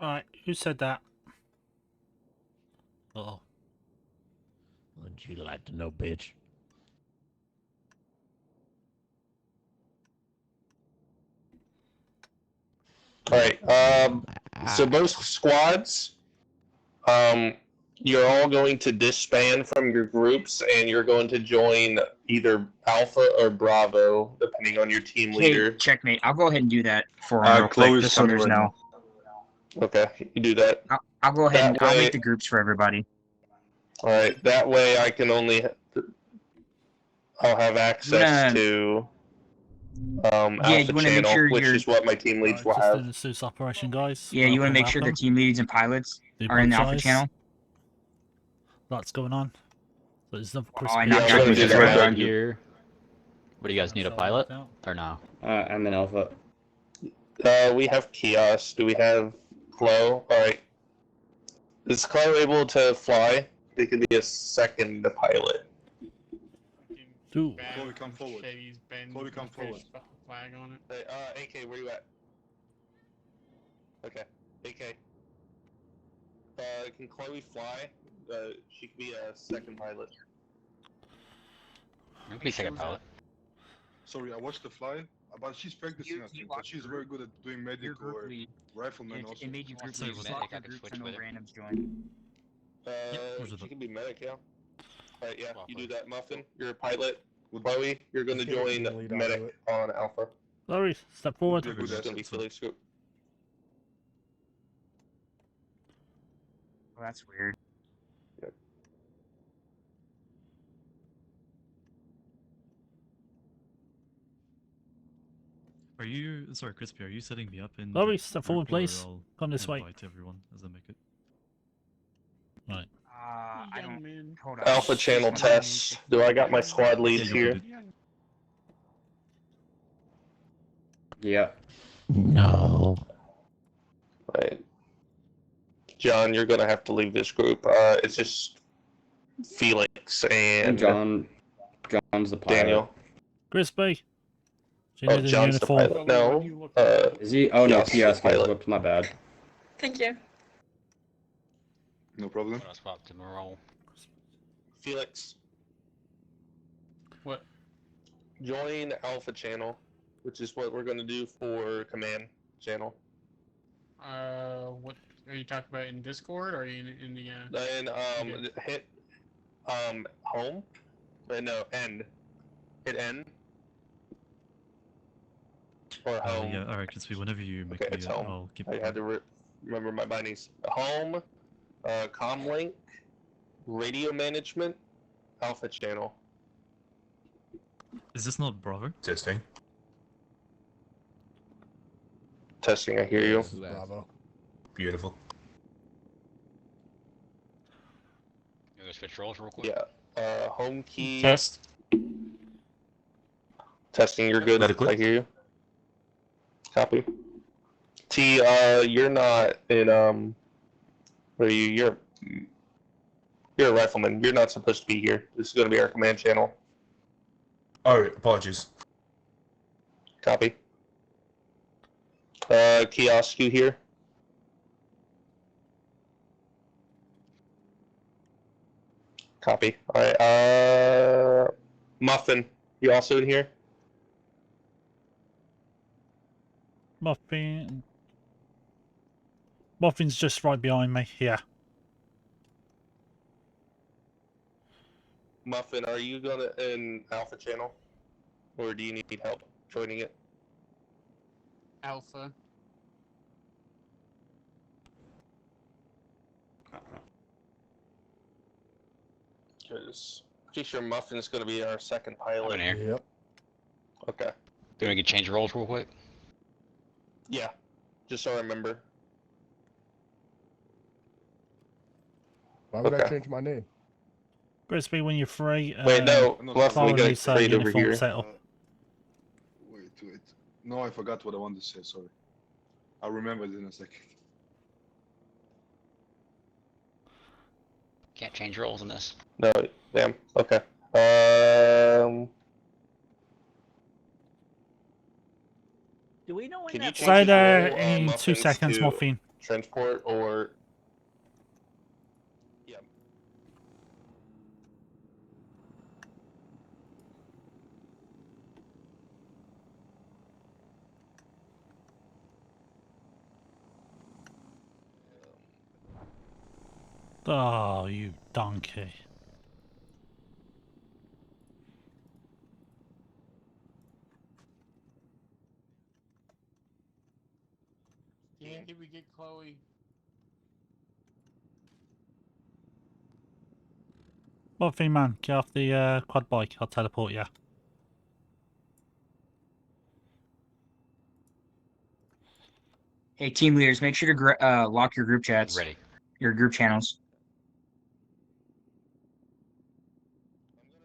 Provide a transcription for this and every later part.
Alright, who said that? Oh. Would you like to know, bitch? Alright, so both squads, you're all going to disband from your groups and you're going to join either Alpha or Bravo, depending on your team leader. Checkmate. I'll go ahead and do that for him real quick, just so there's no... Okay, you do that. I'll go ahead and I'll make the groups for everybody. Alright, that way I can only... I'll have access to Alpha Channel, which is what my team leads will have. Just doing a Zeus operation, guys. Yeah, you want to make sure the team leads and pilots are in the Alpha Channel? That's going on. So there's no around here. What do you guys need, a pilot? Or no? I'm in Alpha. We have Chaos. Do we have Chloe? Alright. Is Chloe able to fly? It could be a second pilot. Dude. Chloe, come forward. Chloe, come forward. Flag on it. Hey, AK, where you at? Okay, AK. Can Chloe fly? She could be a second pilot. I can be second pilot. Sorry, I watched the fly, but she's practicing, I think, but she's very good at doing medic or rifleman also. It made you group So lead, medic, I can groups switch and no with her. randoms join. She can be medic, yeah. Alright, yeah, you do that, Muffin. You're a pilot. Chloe, you're going to join medic on Alpha. Larry, step forward. Which is going to be Philly Scoop. Oh, that's weird. Yep. Are you, sorry, Crispy, are you setting me up in... Larry, step forward, please. Come this way. Invite everyone as I make it. Right. I don't... Hold on. Alpha Channel test. Do I got my squad leads here? Yeah. No. Right. John, you're gonna have to leave this group. It's just Felix and John's the pilot. Daniel. Crispy. Oh, John's the pilot. No. Is he? Oh no, yes, yes, pilot. whoops, my bad. Thank you. No problem. I'll swap to Morale. Felix. What? Join Alpha Channel, which is what we're gonna do for Command Channel. What are you talking about in Discord or in the? Then hit home. No, end. Hit end. Or home. Yeah, alright, Crispy, whenever you make Okay, me, it's home. I'll keep I had to remember my bindings. Home, comlink, radio management, Alpha Channel. Is this not Bravo? Testing. Testing, I hear you. Bravo. Beautiful. You guys switch roles real quick? Yeah. Home key. Test. Testing, you're good. Medical. I hear you. Copy. T, you're not in, where are you? You're a rifleman. You're not supposed to be here. This is going to be our command channel. Oh, apologies. Copy. Kiosk, you here? Copy. Alright, Muffin, you also in here? Muffin. Muffin's just right behind me. Yeah. Muffin, are you gonna in Alpha Channel? Or do you need help joining it? Alpha. Because pretty sure Muffin's gonna be our second pilot. I'm in here. Yep. Okay. Do we get change roles real quick? Yeah. Just so I remember. Why would I Okay. change my name? Crispy, when you're free. Wait, no. no, Muffin, we follow got the trade over uniform here. setup. Wait. No, I forgot what I wanted to say, sorry. I'll remember it in a second. Can't change roles in this. No, damn. Okay. Do we know when Can you that change Stay his there role, in 2 Muffins seconds, to Muffin. transport or... Yeah. Oh, you donkey. Yeah, did we get Chloe? Muffin man, get off the quad bike. I'll teleport you. Hey, team leaders, make sure to lock your group chats. Ready. Your group channels.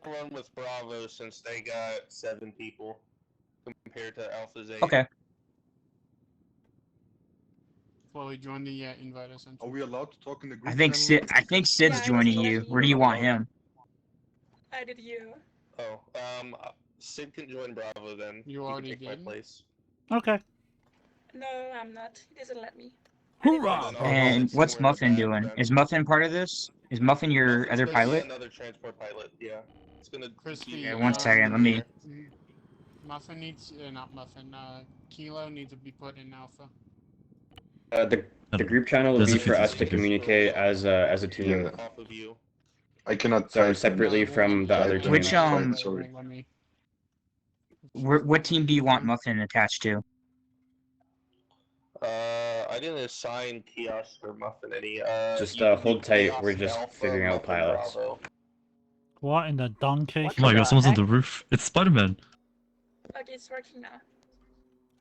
I'm gonna run with Bravo since they got 7 people compared to Alpha's 8. Okay. Chloe, join the invite us. Are we allowed to talk in the group I think channel? I think Sid's Yeah, joining just you. let me Where do you want him? I did you. Oh, Sid can join Bravo then. You He can already take my did? place. Okay. No, I'm not. He doesn't let me. I did Hoorah! first. I'll And sit what's somewhere in the Muffin back doing? then. Is Muffin part of this? Is Muffin your Muffin's other gonna be pilot? another transport pilot, yeah. It's gonna Crispy. Okay, one second, let me- Muffin needs, not Muffin. Kilo needs to be put in Alpha. The group channel will There's be a for few us to things. communicate as a team. Yeah. off of you. I cannot So type. separately from the other Type Which, teams. Sorry. Let me. What team do you want Muffin attached to? I didn't assign Kiosk or Muffin any. Just, you can do hold tight, Kiosk we're just Alpha, figuring out Muffin, pilots. Bravo. What in the donkey? What? Oh my the god, someone's on heck? the roof. It's Spider-Man. Okay, it's working now.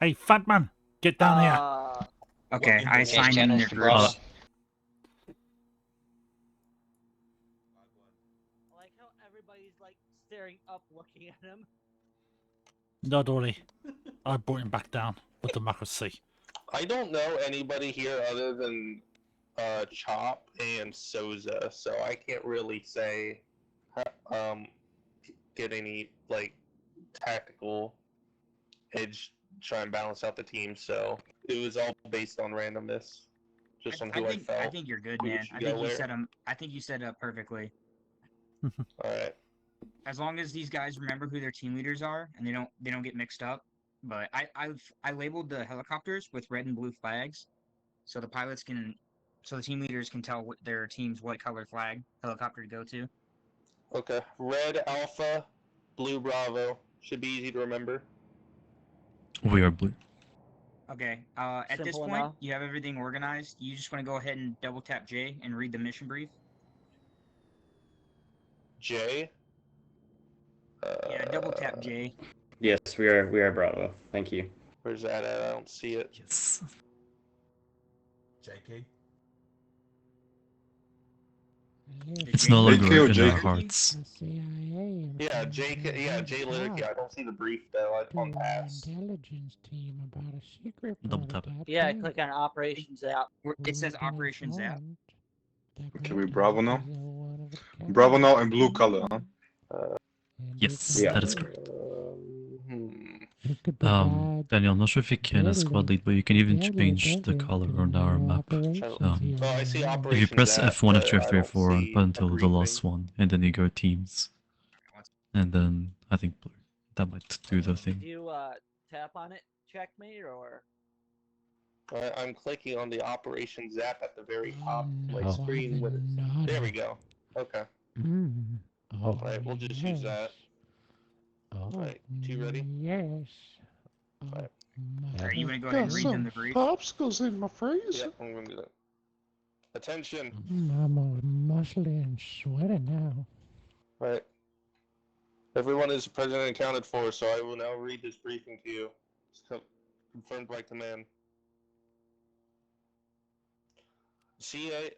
Hey, fat man, get down here. Okay, I Change assigned you in channels your to groups. Bravo. I like how everybody's like staring up, looking at him. Don't worry. I brought him back down with democracy. I don't know anybody here other than Chop and Souza, so I can't really say get any like tactical edge try and balance out the team. So it was all based on randomness, just on who I felt. I think you're good, who man. should I go think you where. set him. I think you set it up perfectly. All right. As long as these guys remember who their team leaders are and they don't get mixed up. But I labeled the helicopters with red and blue flags, so the pilots can, so the team leaders can tell what their team's what color flag helicopter to go to. Okay. Red Alpha, blue Bravo. Should be easy to remember. We are blue. Okay. At this Simple point, enough. you have everything organized. You just want to go ahead and double tap J and read the mission brief. J. Yeah, double tap J. Yes, we are Bravo. Thank you. Where's that at? I don't see it. Yes. JK. It's no longer AK or in our JK? hearts. Yeah, J. Yeah, J. Lidick. I don't see the brief though. On pass. Intelligence team about a secret Double tap it. prototype Yeah, tank. click on Operations app. It says Operations app. Okay, we Bravo now? Bravo now in blue color, huh? Yes, Yeah. that is correct. It could Daniel, I'm not sure if you can as squad lead, but you can even change the color on our map. Oh, I see If Operations you press app, F1, but F2, I F3, don't F4 see up a until the briefing. last one, and then you go teams. And then I think blue. That might do the Did thing. you tap on it, checkmate, or? I'm clicking on the Operations app at the very top of my no, screen. I've With been it. naughty. There we go. Okay. Oh, Alright, we'll just use that. Oh, Alright, you ready? Yes. Alright. Are you gonna go ahead and read them the brief? Popsicles in my face. Yep, I'm gonna do that. Attention. I'm all muscly and sweaty now. Alright. Everyone is present and accounted for, so I will now read this briefing to you. It's confirmed by command. CIA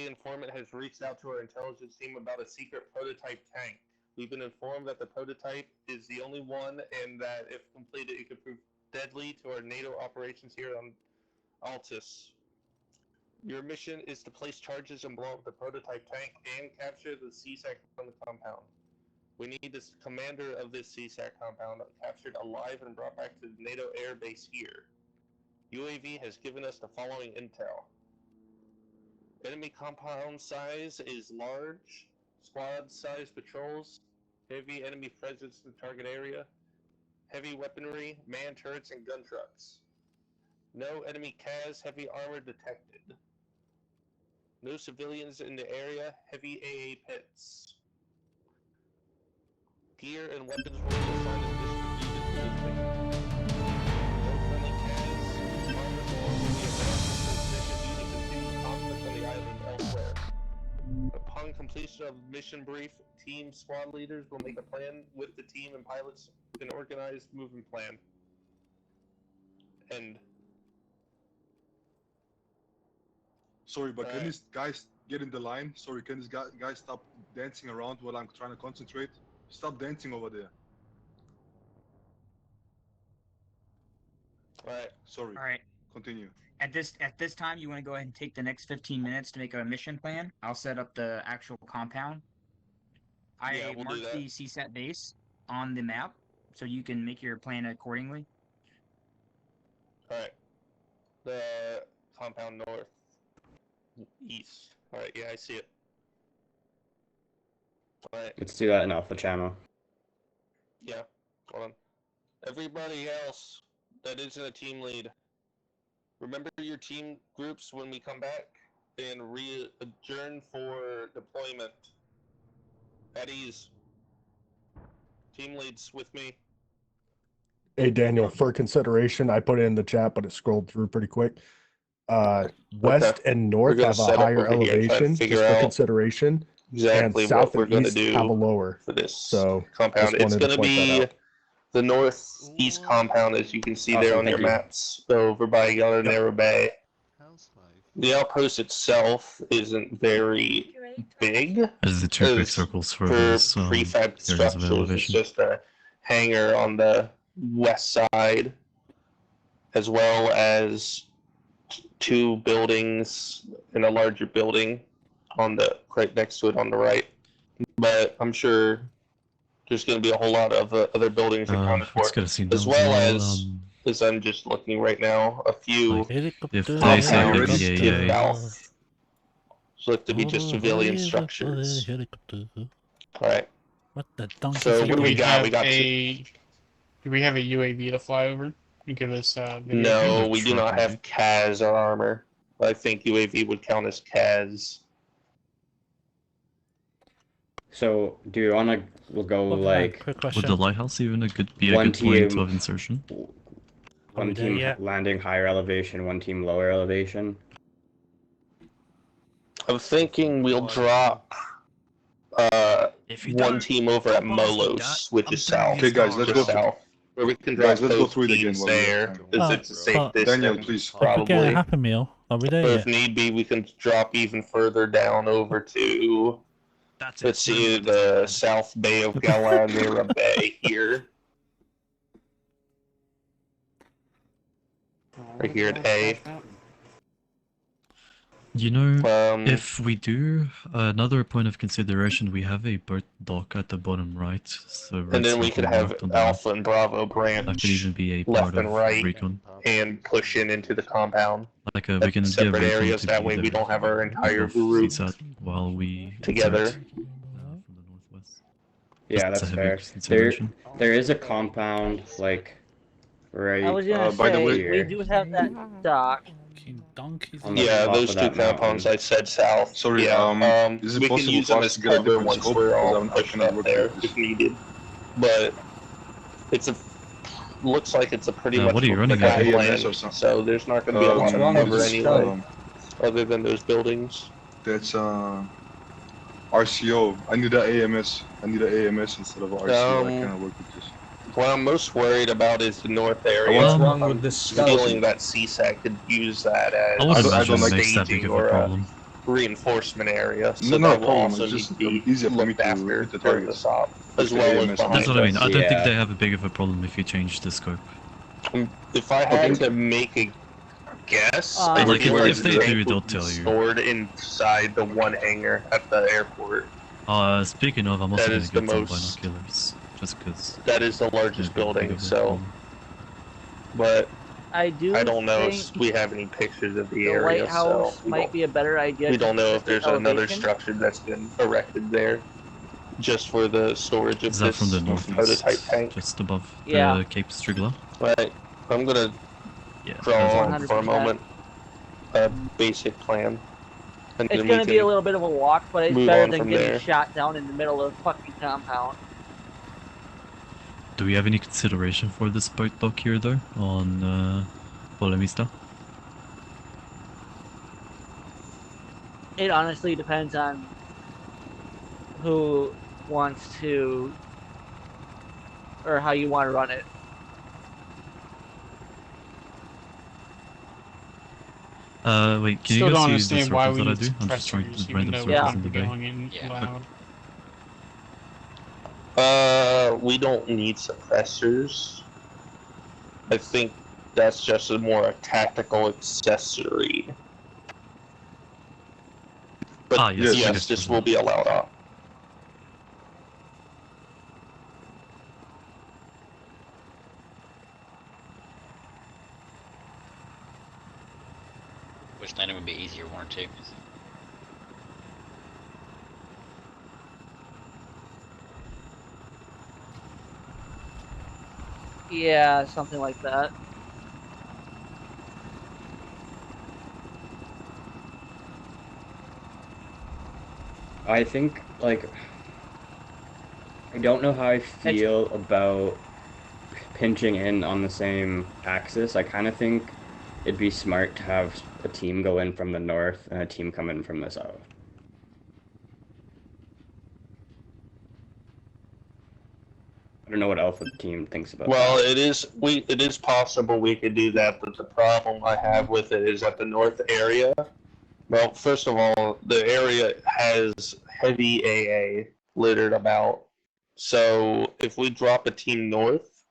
informant has reached out to our intelligence team about a secret prototype tank. We've been informed that the prototype is the only one, and that if completed, it could prove deadly to our NATO operations here on Altus. Your mission is to place charges and blow up the prototype tank and capture the CSAC from the compound. We need this commander of this CSAC compound captured alive and brought back to the NATO air base here. UAV has given us the following intel. Enemy compound size is large. Squad size patrols. Heavy enemy presence in the target area. Heavy weaponry, man turrets, and gun trucks. No enemy CAS heavy armor detected. No civilians in the area. Heavy AA pits. Gear and weapons will be assigned and distributed to no friendly CAS. Armor will also be available for possession due to continued conflict on the island elsewhere. Upon completion of mission brief, team squad leaders will make a plan with the team and pilots, an organized movement plan. And Sorry, but can these guys get in the line? Sorry, can these guys stop dancing around while I'm trying to concentrate? Stop dancing over there. Alright. Sorry. All right. Continue. At this time, you want to go ahead and take the next 15 minutes to make a mission plan. I'll set up the actual compound. I we'll marked the CSAT base on the map, so you can make your plan accordingly. Alright. The compound north. East. Alright, yeah, I see it. Alright. Let's do that in Alpha Channel. Yeah, hold on. Everybody else that isn't a team lead, remember your team groups when we come back and adjourn for deployment. At ease. Team leads with me. Hey Daniel, for consideration, I put it in the chat, but it scrolled through pretty quick. West and north have a higher elevation, just for consideration. Exactly and south what we're and going to east do have a lower. for this So compound. It's going to be the northeast compound, as you can see there on your maps, over by Yellow Narrow Bay. The outpost itself isn't very big. As the two big circles for those prefab structures, it's just a hangar on the west side, as well as two buildings and a larger building on the right next to it on the right. But I'm sure there's going to be a whole lot of other buildings accounted for, as well as I'm just looking right now, a few compounds in south look to be just civilian structures. Alright. What the donkey? So what do we got? We got Do we have a UAV to fly over? You give us No, we do not have CAS or armor. I think UAV would count as CAS. So, do you want to go like... Would the lighthouse even be a good point of insertion? One team landing higher elevation, one team lower elevation? I'm thinking we'll drop one team over at Molos, which is south. Okay, guys, let's go south. Where we can drop let's go through it again. There, because it's a safe distance. Daniel, please. If we get a Happy Meal, are we there Or yet? if need be, we can drop even further down over to, let's see, the South Bay of Galera Bay here. Right here at A. You know, if we do, another point of consideration, we have a bird dock at the bottom right. So And then we could have Alpha and Bravo branch that could even be a left part and of right recon. and push into the compound. Like we can separate areas, that way we don't have our entire group while we together. Yeah, that's fair. There is a compound, like, right I was gonna by the say, way, we do have that dock. Yeah, those two compounds I said south. Sorry, is it we can possible use for them us as to get a cover different once scope? we're Because all I pushed cannot up work there with this. if needed. But it's looks like it's a pretty much what are you running flat at? land, so there's not going to be a lot of cover anyway, other than those buildings. That's RCO. I need an AMS. I need an AMS instead of an RCO. I cannot work with this. What I'm most worried about is the north area. What's wrong I'm with this feeling that CSAC could use that as I wouldn't a imagine it makes that staging big of or a a problem. reinforcement area. So No, that will problem. also It's need just to be easier for me looked to after hit the during the targets. stop, as With well the as AMS. behind That's what I mean. I don't think Yeah. they have a big of a problem if you change the scope. If I had to make a guess, I like feel if they tank do, would they'll be tell you. stored inside the one hangar at the airport. Speaking of, I'm also That gonna is the get some most- binoculars, just because. That is the largest building, so. But I do I don't know think if we have any pictures of the the area, so lighthouse might be a better idea. we don't know if the there's another elevation. structure that's been erected there just for the storage of Is that from the this northeast, prototype tank. just above Yeah. the Cape Strigla? Right. I'm gonna Yeah. draw for a 100%. moment a basic plan. And It's then gonna we be a can little bit of a walk, but it's move better on than from getting there. shot down in the middle of the fucking compound. Do we have any consideration for this boat dock here, though, on Polemista? It honestly depends on who wants to, or how you want to run it. Wait, can Still you don't guys see the understand why circles we that I need do? I'm just trying suppressors, to even random though circles we're in going the to be bay. going in loud. We don't need suppressors. I think that's just a more tactical accessory. But yes, this will be allowed off. Which landing would be easier, one or two? Yeah, something like that. I think, like, I don't know how I feel about pinching in on the same axis. I kind of think it'd be smart to have a team go in from the north and a team come in from the south. I don't know what Alpha team thinks about Well, that. it is possible we could do that, but the problem I have with it is that the north area. Well, first of all, the area has heavy AA littered about. So if we drop a team north,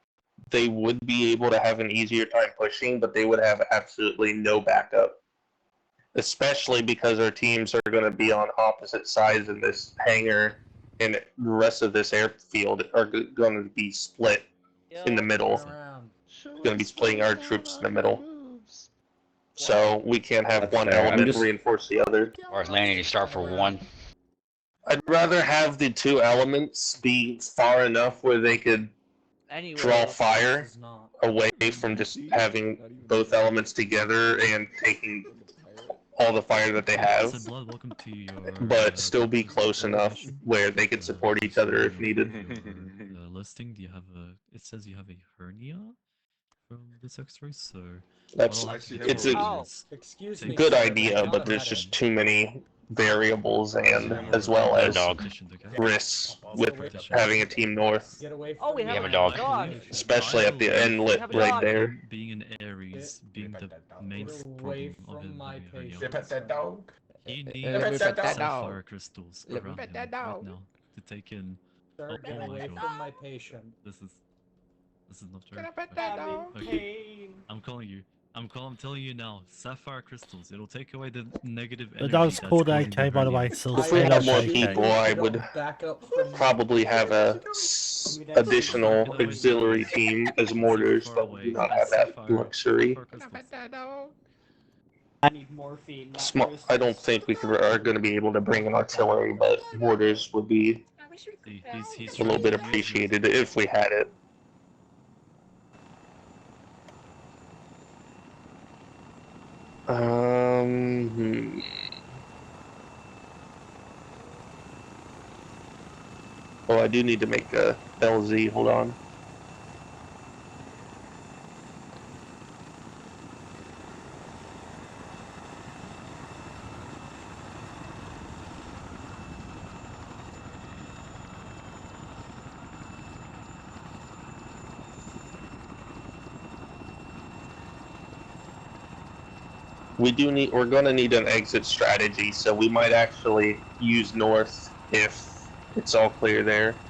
they would be able to have an easier time pushing, but they would have absolutely no backup. Especially because our teams are going to be on opposite sides in this hangar, and the rest of this airfield are going to be split in the middle. It's going to be splitting our troops in the middle. So we can't have That's one fair. element reinforce the other. Or is landing you start for one? I'd rather have the two elements be far enough where they could draw fire away from just having both elements together and taking all the fire that they have, but still be close enough where they could support each other if needed. Listing, do you have a? It says you have a hernia from this X-ray, so It's a good idea, but there's just too many variables and as well as risks with having a team north. Oh, we have a dog. Especially at the inlet right there. Being an Aries, being the main away problem from my patient. patient. Pet that dog. You need Let me pet that sapphire dog. crystals Let me around pet him that dog. right now to take in. Sir, get away from my patient. This is not true. Can I pet that dog? Okay. I'm telling you now, sapphire crystals. It'll take away the negative energy. The dog's that's called causing the AK, by the hernia. way. So If we had more people, I would probably have a additional auxiliary team as mortars, but we do not have that luxury. I need morphine. I don't think we are going to be able to bring an artillery, but mortars would be a little bit appreciated if we had it. Oh, I do need to make a LZ. Hold on. We're gonna need an exit strategy, so we might actually use north if it's all clear there.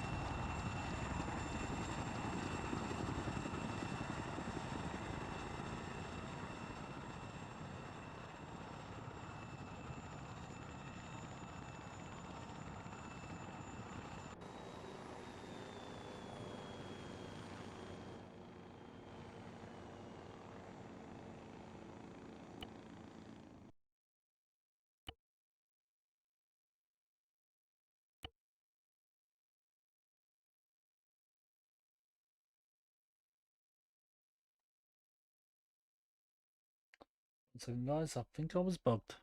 So guys, I think I was bugged.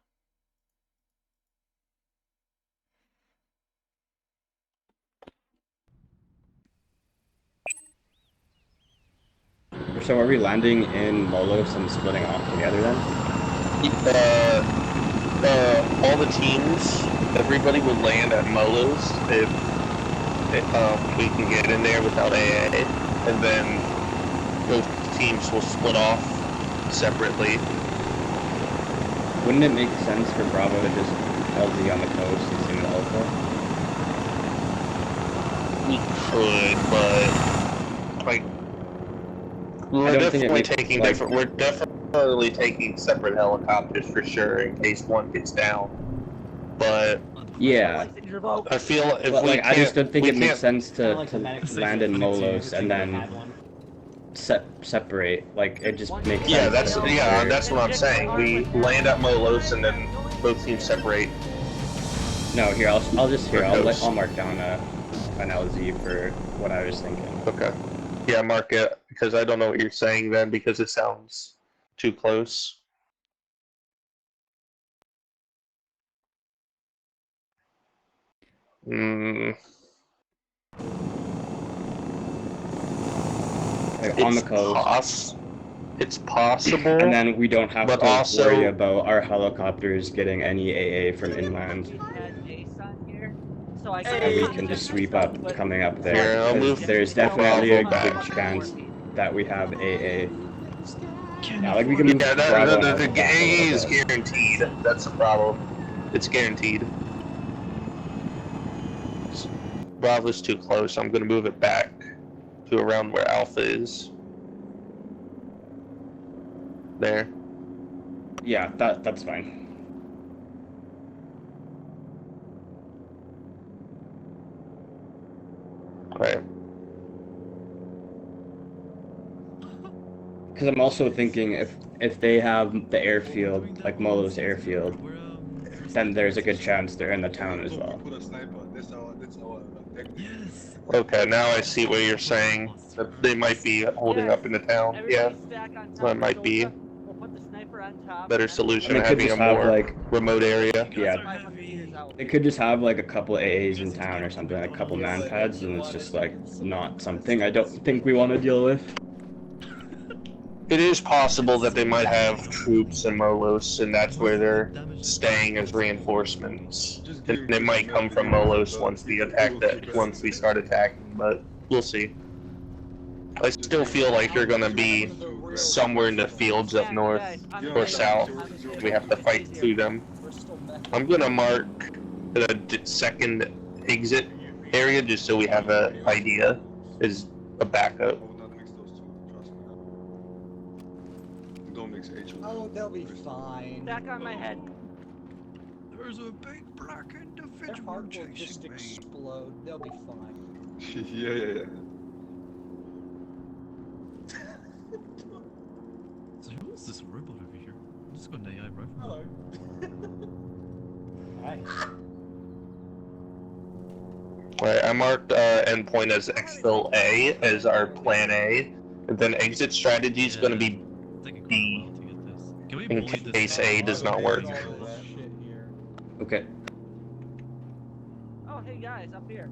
So are we landing in Molos and splitting off together then? All the teams, everybody would land at Molos if we can get in there without AA, and then those teams will split off separately. Wouldn't it make sense for Bravo to just LZ on the coast and sing the Alpha? We could, but like we're definitely taking different. We're definitely taking separate helicopters for sure in case one gets down. But yeah, I feel if we I just don't think it makes sense to land in Molos and then separate. Like it just makes sense. That's what I'm saying. We land at Molos and then both teams separate. No, here I'll mark down an LZ for what I was thinking. Okay. Yeah, mark it because I don't know what you're saying then because it sounds too close. Like on the coast. It's possible. And then we don't have to worry about our helicopters getting any AA from inland. And we can just sweep up coming up there. There's definitely a good chance that we have AA. Yeah, like we can move the AA is guaranteed. That's the problem. It's guaranteed. Bravo's too close. I'm gonna move it back to around where Alpha is. There. Yeah, that's fine. Right. Because I'm also thinking if they have the airfield, like Molo's airfield, then there's a good chance they're in the town as well. Okay, now I see what you're saying. That they might be holding up in the town. Yeah, that might be a better solution. Having a more remote area. Yeah, they could just have like a couple AAs in town or something, like a couple man pads, and it's just like not something I don't think we want to deal with. It is possible that they might have troops in Molos, and that's where they're staying as reinforcements. And they might come from Molos once we start attacking, but we'll see. I still feel like they're gonna be somewhere in the fields up north or south. We have to fight through them. I'm gonna mark the second exit area just so we have an idea as a backup. Oh, they'll be fine. Back on my head. There's a big black individual Their heart will chasing just me. explode. They'll be fine. Yeah. So who is this robot over here? I'm just got an AI rifle. Hello. Right, I marked endpoint as exfil A as our plan A, and then exit strategy is going to be B in case A does not work. Okay. Oh, hey guys, up here.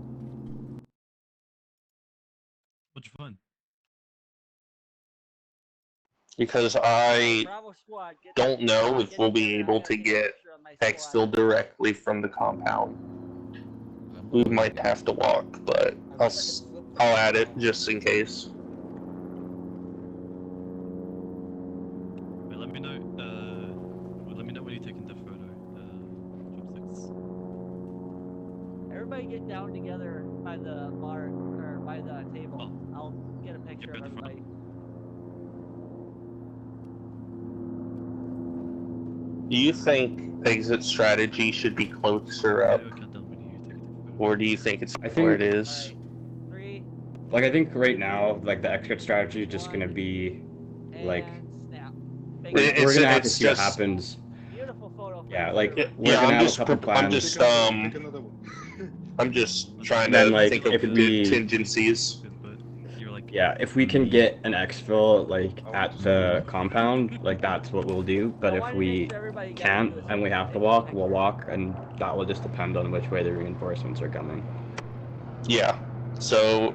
What'd you find? Because I don't know if we'll be able to get exfil directly from the compound. We might have to walk, but I'll add it just in case. Wait, let me know when you're taking the photo. Chopsticks. Everybody get down together by the bar or by the table. I'll get a picture of everybody. Do you think exit strategy should be closer up? Or do you think it's where it is? Like I think right now, like the exit strategy is just gonna be like we're gonna have to see what happens. Yeah, like we're gonna have a couple plans. I'm just trying to think of contingencies. Yeah, if we can get an exfil like at the compound, like that's what we'll do. But if we can't and we have to walk, we'll walk, and that will just depend on which way the reinforcements are coming. Yeah. So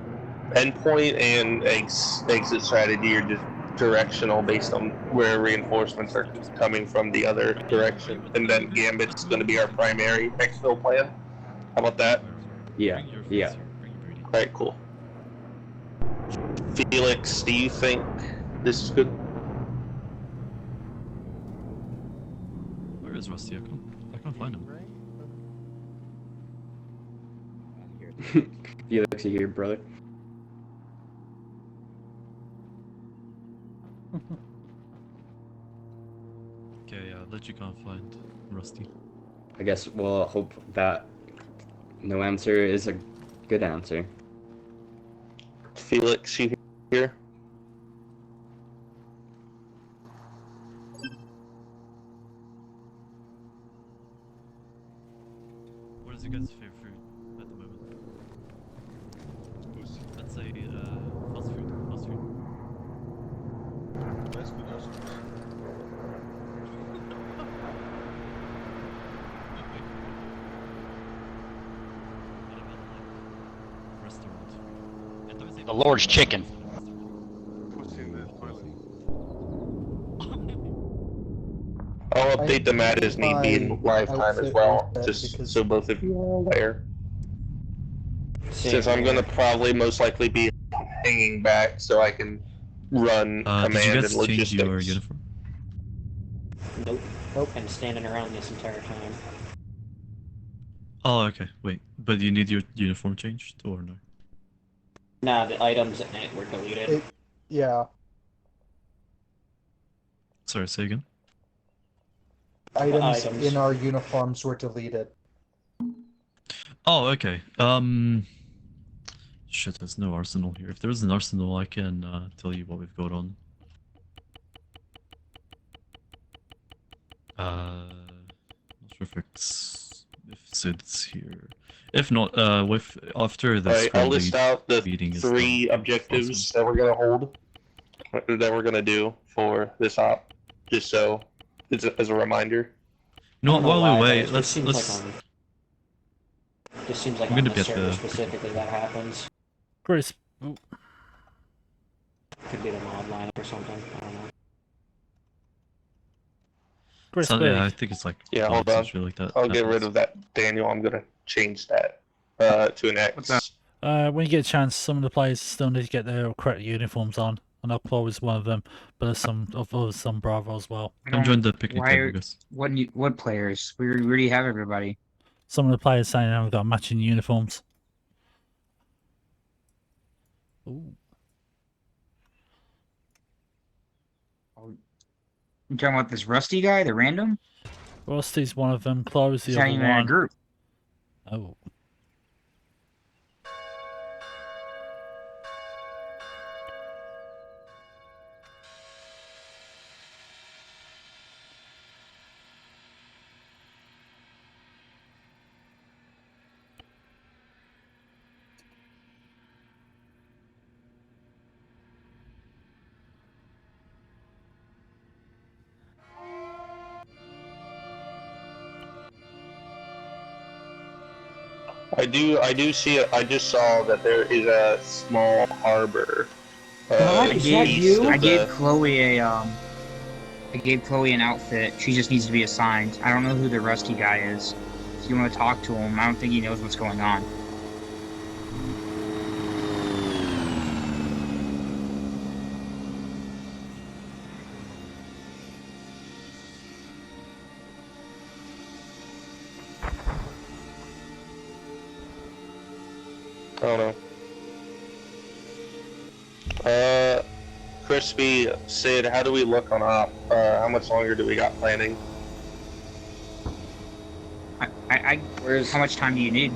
endpoint and exit strategy are just directional based on where reinforcements are coming from the other direction, and then Gambit's going to be our primary exfil plan. How about that? Yeah. Yeah. All right. Cool. Felix, do you think this is good? Where is Rusty? I can't find him. Felix, you here, brother? Okay, yeah, that you can't find Rusty. I guess we'll hope that no answer is a good answer. Felix, you here? What is your guys' favorite food at the moment? Let's say fast food. Fast food. Fast food, fast food. Restaurant. The Lord's chicken. What's in the toilet? I'll update the mat as need be in live time as well, just so both of you are aware. Since I'm going to probably most likely be hanging back so I can run command did you and guys logistics. change your uniform? Nope. Nope. And standing around this entire time. Oh, okay. Wait, but you need your uniform changed or no? Nah, the items in it were deleted. Yeah. Sorry, say again. Items in our uniforms were deleted. Oh, okay. Shit, there's no arsenal here. If there's an arsenal, I can tell you what we've got on. Not sure if Sid's here. If not, after this, Alright, I'll list out the 3 objectives that we're gonna hold, that we're gonna do for this op, just so it's as a reminder. No, while we wait, Just seems like I'm on gonna this get server the- specifically that happens. Chris. Could be the mod lineup or something. I don't know. Chris, So, yeah, I think it's like Hold on. like that. I'll get rid of that, Daniel. I'm gonna change that to an X. When you get a chance, some of the players still need to get their correct uniforms on, and Upclaw is one of them. But there's some Bravo as well. Come join the picnic Why table, are, guys. what players? We already have everybody. Some of the players saying they haven't got matching uniforms. Ooh. You talking about this Rusty guy, the random? Rusty's one of them. Chloe's the He's other not even in one. our group. Oh. I do see it. I just saw that there is a small harbor. I east of gave Chloe an outfit. She just needs to be assigned. I don't know who the Rusty guy is. If you want to talk to him, I don't think he knows what's going on. I don't know. Crispy, Sid, how do we look on op? How much longer do we got planning? How much time do you need?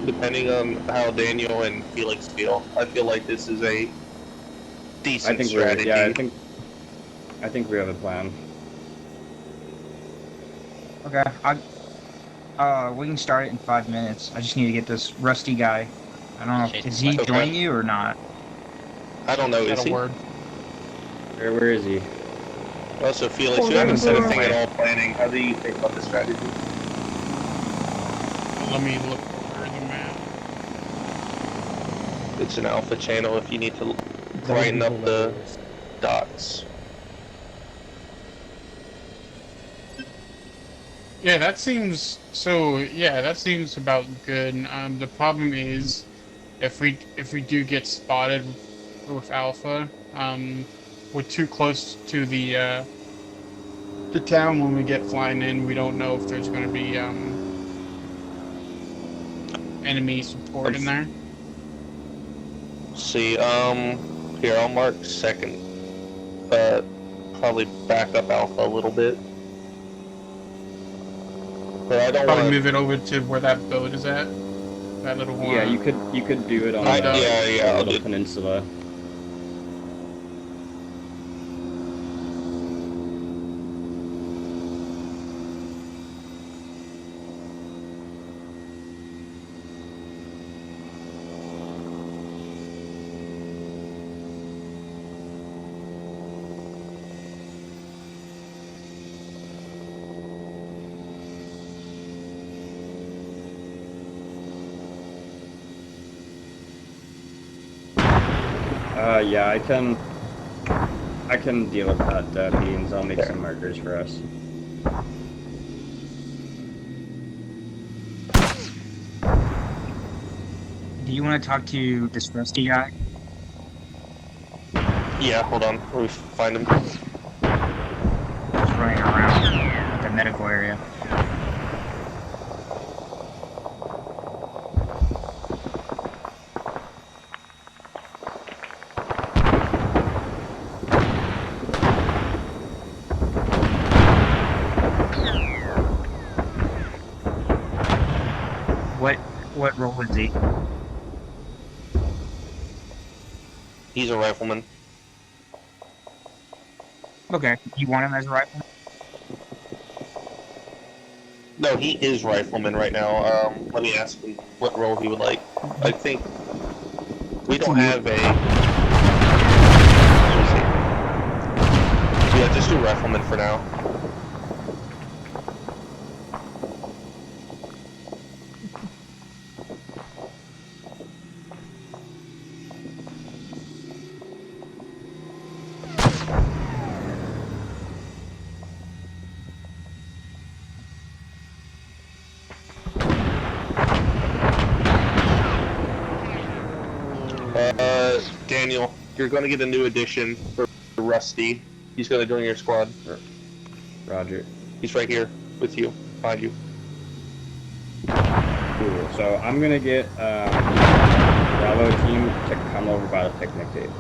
Depending on how Daniel and Felix feel. I feel like this is a decent strategy. I think we have a plan. Okay, we can start it in 5 minutes. I just need to get this Rusty guy I don't know. Is he joining you or not? I don't know. Is he? Where is he? Also, Felix, you haven't said a thing at all planning. How do you think about the strategy? Let me look over the map. It's an alpha channel if you need to brighten up the dots. Yeah, that seems so. Yeah, that seems about good. The problem is, if we do get spotted with Alpha, we're too close to the town when we get flying in. We don't know if there's going to be enemy support in there. See, here I'll mark second. Probably back up Alpha a little bit. But I don't Probably want move it over to where that boat is at. That little one. Yeah, you could do it on the little peninsula. Yeah, I can deal with that, Beans. I'll make some markers for us. Do you want to talk to this Rusty guy? Yeah, hold on. Let me find him. He's running around the medical area. What role is he? He's a rifleman. Okay, you want him as a rifleman? No, he is rifleman right now. Let me ask him what role he would like. I think we don't have a. Yeah, just do rifleman for now. Daniel, you're going to get a new addition for Rusty. He's going to join your squad. Roger. He's right here with you, behind you. Cool. So I'm going to get Bravo team to come over by the picnic table.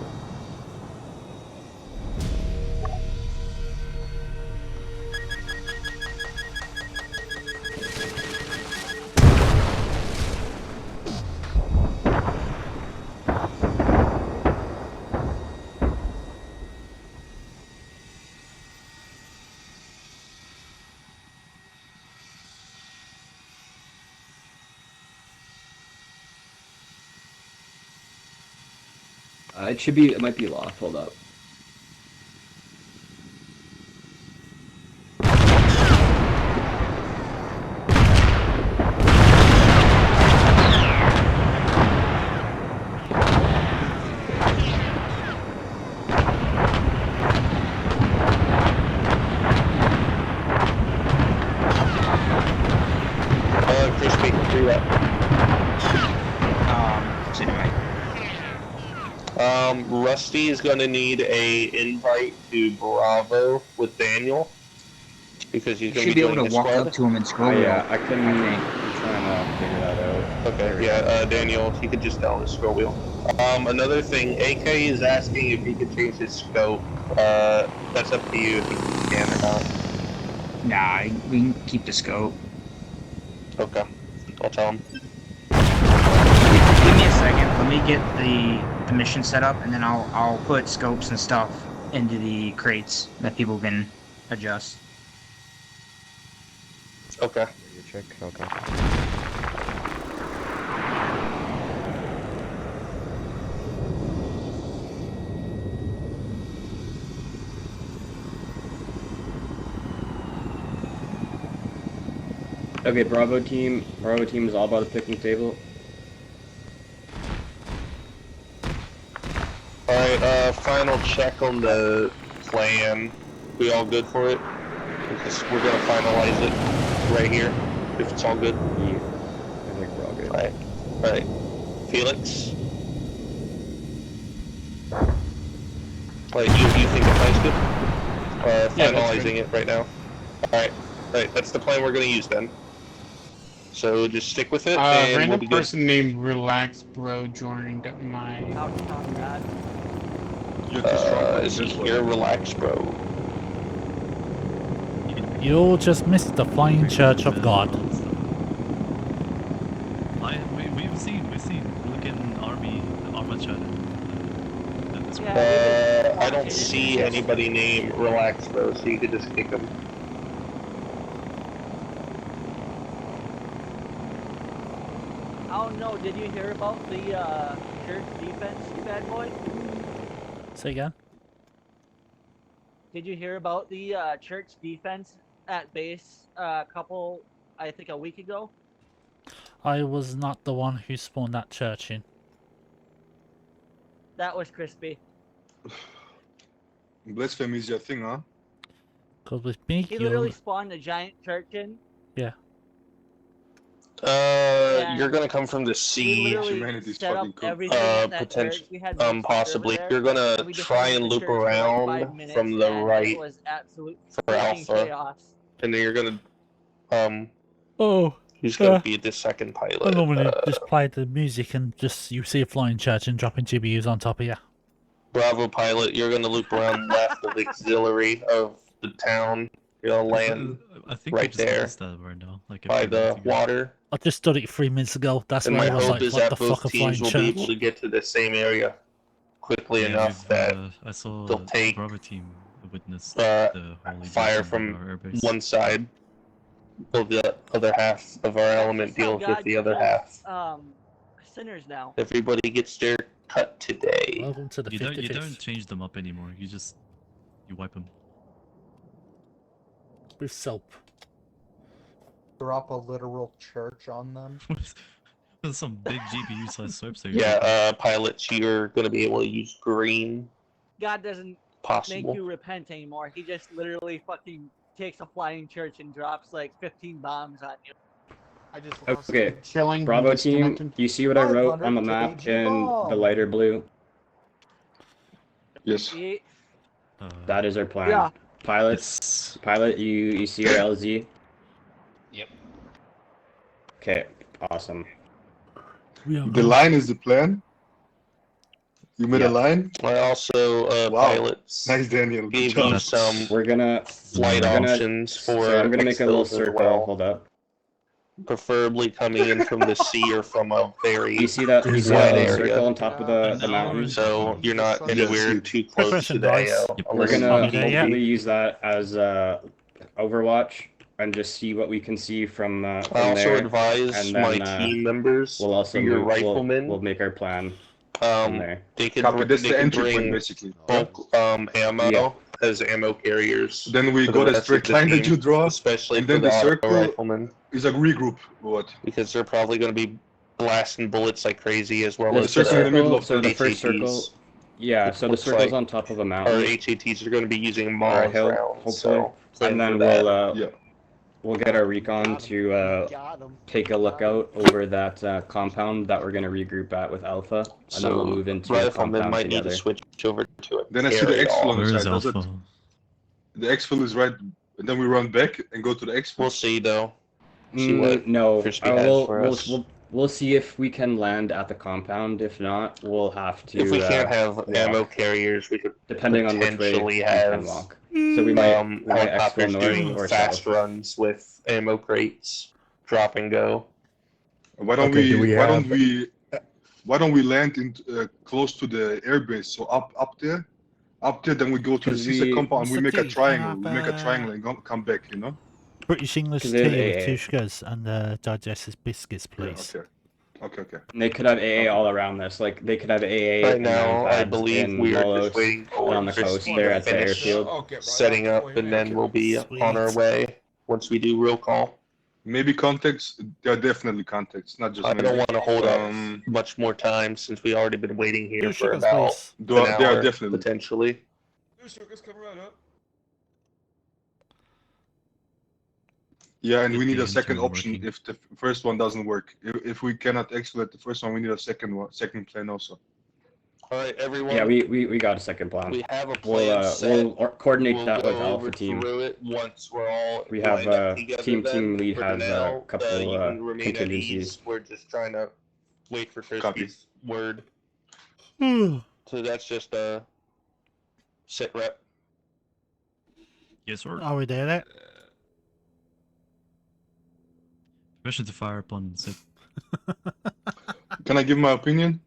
It might be locked. Hold up. Crispy, where you at? Rusty is going to need a invite to Bravo with Daniel because he's going to be able doing to walk squad. up to him and scroll. Yeah, I'm trying to figure that out. Okay, yeah, Daniel, he could just down the scroll wheel. Another thing, AK is asking if he could change his scope. That's up to you if he can or not. Nah, we can keep the scope. Okay, I'll tell him. Give me a second. Let me get the mission set up, and then I'll put scopes and stuff into the crates that people can adjust. Okay. Check. Okay. Okay, Bravo team is all about the picnic table. Alright, final check on the plan. We all good for it? Because we're gonna finalize it right here, if it's all good. Yeah, I think we're all good. Alright. Felix? Like, you think the plan's good? Finalizing it right now. Alright, that's the plan we're gonna use then. So just stick with it, and Random we'll be good. person named Relax Bro joined my. You're relaxed, bro. You just missed the flying church of God. We've seen. Look in Arma chat. I don't see anybody named Relax, bro, so you could just kick him. Oh no, did you hear about the church defense, you bad boy? Say again? Did you hear about the church defense at base I think a week ago? I was not the one who spawned that church in. That was crispy. Blasphemy is your thing, huh? Cause with me, He literally spawned a giant church in. Yeah. You're gonna come from the sea. Humanity's fucking cooked. Potentially, possibly. You're gonna try and loop around from the right for Alpha, and then you're gonna, who's gonna be the second pilot? I normally just play the music and you see a flying church and dropping GBUs on top of you. Bravo pilot, you're gonna loop around left of the auxiliary of the town. You're gonna land right there right now, like by the water. I just studied it 3 minutes ago. That's And why my I was hope like, is what that the fuck, both a flying teams will be church? able to get to the same area quickly enough that I saw they'll take Bravo team witnessed the holy fire dancing from on our airbase. one side, while the other half of our element deals with the other half. Sinners now. Everybody gets their cut today. Welcome to the You don't change them up anymore. You wipe them. With soap. Drop a literal church on them. With some big GPU size soap. So Pilots, you're gonna be able to use green. God doesn't Possible. make you repent anymore. He just literally fucking takes a flying church and drops like 15 bombs on you. Okay, Bravo team, you see what I wrote on the map in the lighter blue? Yes. That is our plan. Yeah. Pilot, you see our LZ? Yep. Okay, awesome. The line is the plan? You made a line? I also, pilots. Nice, Daniel. Gave you some We're gonna flight options for. So I'm gonna make a little expos as circle. well. Hold up. Preferably coming in from the sea or from a very You see that? You see wide that area. circle on top of the mountain? So you're not anywhere too close to the AO. We're gonna hopefully use that as Overwatch and just see what we can see from I also there. advise And my then, team members, we'll also your move, riflemen, we'll make our plan from there. they can Copy, that's they the can entry bring point, basically. bulk ammo as ammo carriers. Then we for go the the rest straight of the line that team, you draw, especially and for then the auto circle riflemen, is a regroup or what? because they're probably going to be blasting bullets like crazy as well The as circle in the middle of so the the first circle, yeah. So the looks circle's like on top of a Our mountain HATs are going to be using or a Mars hill, rounds, hopefully, so plan and then for that. Yeah. we'll get our recon to take a look out over that compound that we're gonna regroup at with Alpha, and then we'll move into a Riflemen compound might together. need to switch over to it. Then I see the exfil on Where the is side. Does it? Alpha? The exfil is right, and then we run back and go to the exfil. We'll see though. See what No, Crispy has for us. we'll see if we can land at the compound. If not, we'll have to. If we can't have walk. ammo carriers, we could Depending on which way potentially we have can walk. So we might helicopters exfil north doing or fast south. runs with ammo crates, drop and go. Why don't Okay, do we why have- don't we land in close to the airbase? So up there, then we go to the Because CISA compound. What's We the make a key? triangle. We Can I make a have, triangle and come back. You know. British English 'Cause tea they have with AA. 2 sugars and digestive biscuits, please. Okay. And they could have AA all around this. Like they could have AA. Right in now, I pads believe in we are Molos just waiting and for on the coast Crispy there to at the finish airfield. setting up, and then we'll be on our way once we do real call. Maybe contacts. There are definitely contacts, not just I maybe. don't want to hold up much more time since we already been waiting here for about There an are hour, definitely. potentially. Yeah, and we need a the second internal option working. if the first one doesn't work. If we cannot exploit the first one, we need a second plan also. All right, everyone. Yeah, we got a second plan. We have a plan set. We'll coordinate We'll that go with over Alpha Team. through it once we're all We have lined up together. team lead For has now, a couple you can remain at contingencies. ease. We're just trying to wait for Copy. Crispy's word. So that's just a sit rep. Yes, sir. Are we doing it? Permission to fire upon zip. Can I give my opinion?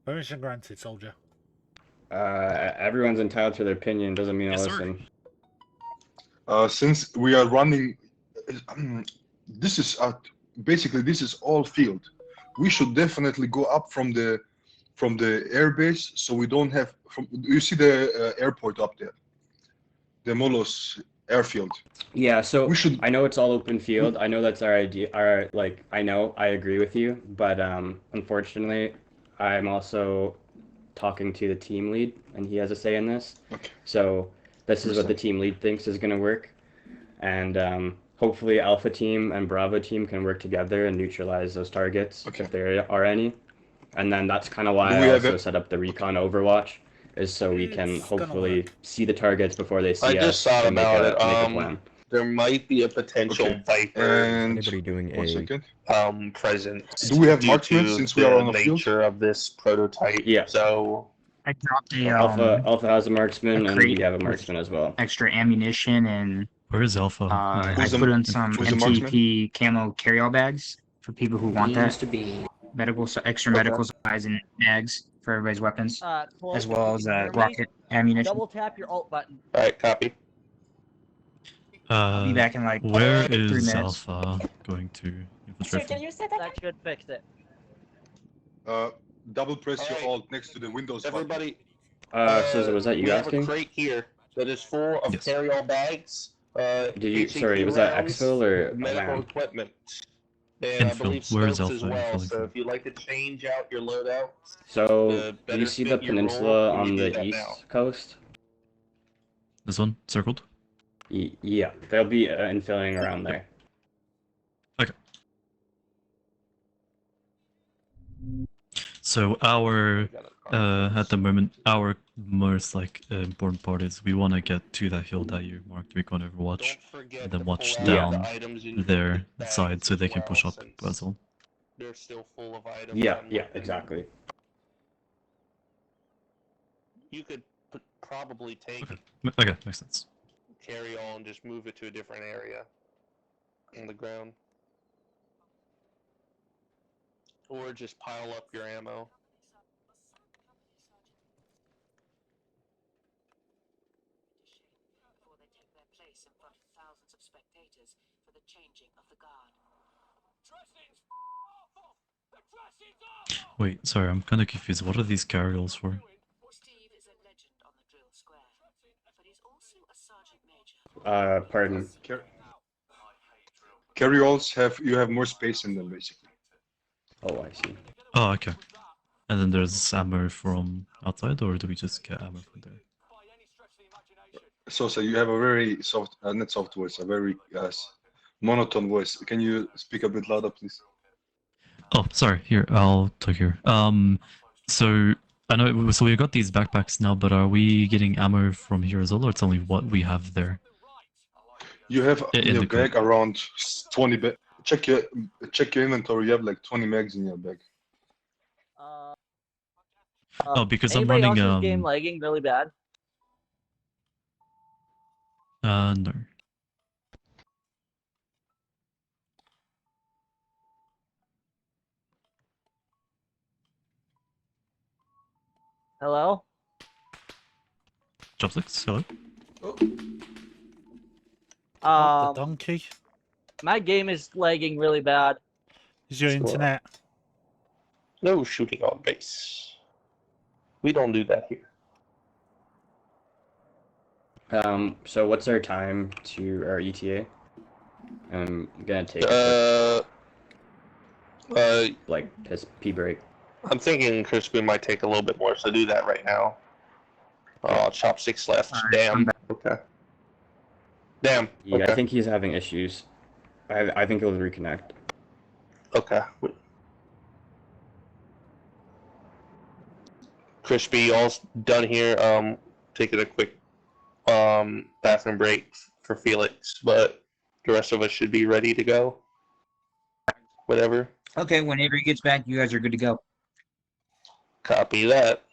Permission granted, soldier. Everyone's entitled to their opinion. Doesn't mean I listen. Since we are running, this is basically this is all field. We should definitely go up from the airbase, so we don't have. You see the airport up there, the Molos airfield. Yeah, so we should. I know it's all open field. I know that's our idea. I agree with you, but unfortunately, I'm also talking to the team lead, and he has a say in this. Okay. So this is what the team lead thinks is going to work, and hopefully Alpha Team and Bravo Team can work together and neutralize those targets if there are any. And then that's kind of why I also set up the recon Overwatch, is so we can hopefully see the targets before they see us. I just thought and about make a it. plan. There might be a potential Viper Anybody doing presence. Do we have due marksmen to since we are on the field? nature of this prototype. Yeah. So I dropped a Alpha has a marksman, and we crate have a marksman as well. extra ammunition, and Where is Alpha? I put in some MTP camo carry-all bags for people who want that. to be Extra medical supplies and bags for everybody's weapons, Cole, as well as can you hear me? rocket ammunition. Double tap your alt button. all right, copy. I'll be back in like Where 3 is minutes. Alpha going to infiltrate from? That should fix it. Double press your alt next to the Windows button. Everybody. So was that you we asking? have a crate here that is full of carry-all bags. Sorry, was that rounds, exfil or medical LAN? equipment? And I believe Where is scopes as Alpha well. infilling So from? if you'd like to change out your loadout, So better you see the fit your role, peninsula you on do the that east now. coast? This one circled. Yeah, they'll be infilling around there. Okay. So our at the moment our most important part is we want to get to that hill that you marked. We're going to Overwatch and then watch down their side so they can push up as well. They're still full of items. Yeah, exactly. You could probably take Okay, makes sense. carry on and just move it to a different area on the ground. Or just pile up your ammo. Wait, sorry, I'm kind of confused. What are these carryalls for? Pardon. Carry-alls have more space in them basically. Oh, I see. Oh, okay. And then there's ammo from outside, or do we just get ammo from there? So you have a very soft, not soft voice, a very monotone voice. Can you speak a bit louder, please? Oh, sorry. Here, I'll talk here. So I know. So we got these backpacks now, but are we getting ammo from here as well, or it's only what we have there? You have in your bag around 20. Check your inventory. You have like 20 mags in your bag. Oh, because I'm anybody running. else's game lagging really bad? No. Hello? Chopsticks, hello? The donkey? My game is lagging really bad. Is your internet? No shooting on base. We don't do that here. So what's our time to our ETA? I'm gonna take a quick, pee break. I'm thinking Crispy might take a little bit more, so do that right now. Oh, Chopsticks left. Alright, Damn. Okay. Damn. Yeah, Okay. I think he's having issues. I think he'll reconnect. Okay. Crispy, all's done here. Taking a quick bathroom break for Felix, but the rest of us should be ready to go. Whatever. Okay, whenever he gets back, you guys are good to go. Copy that.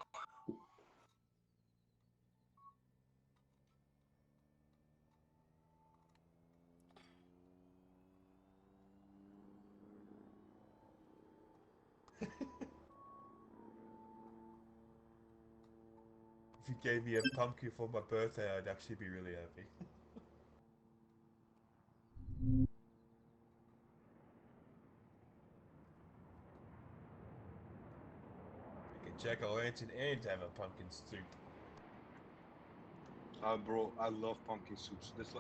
If you gave me a pumpkin for my birthday, I'd actually be really happy. You can jack-o'-lantern and have a pumpkin soup. Bro, I love pumpkin soups. That's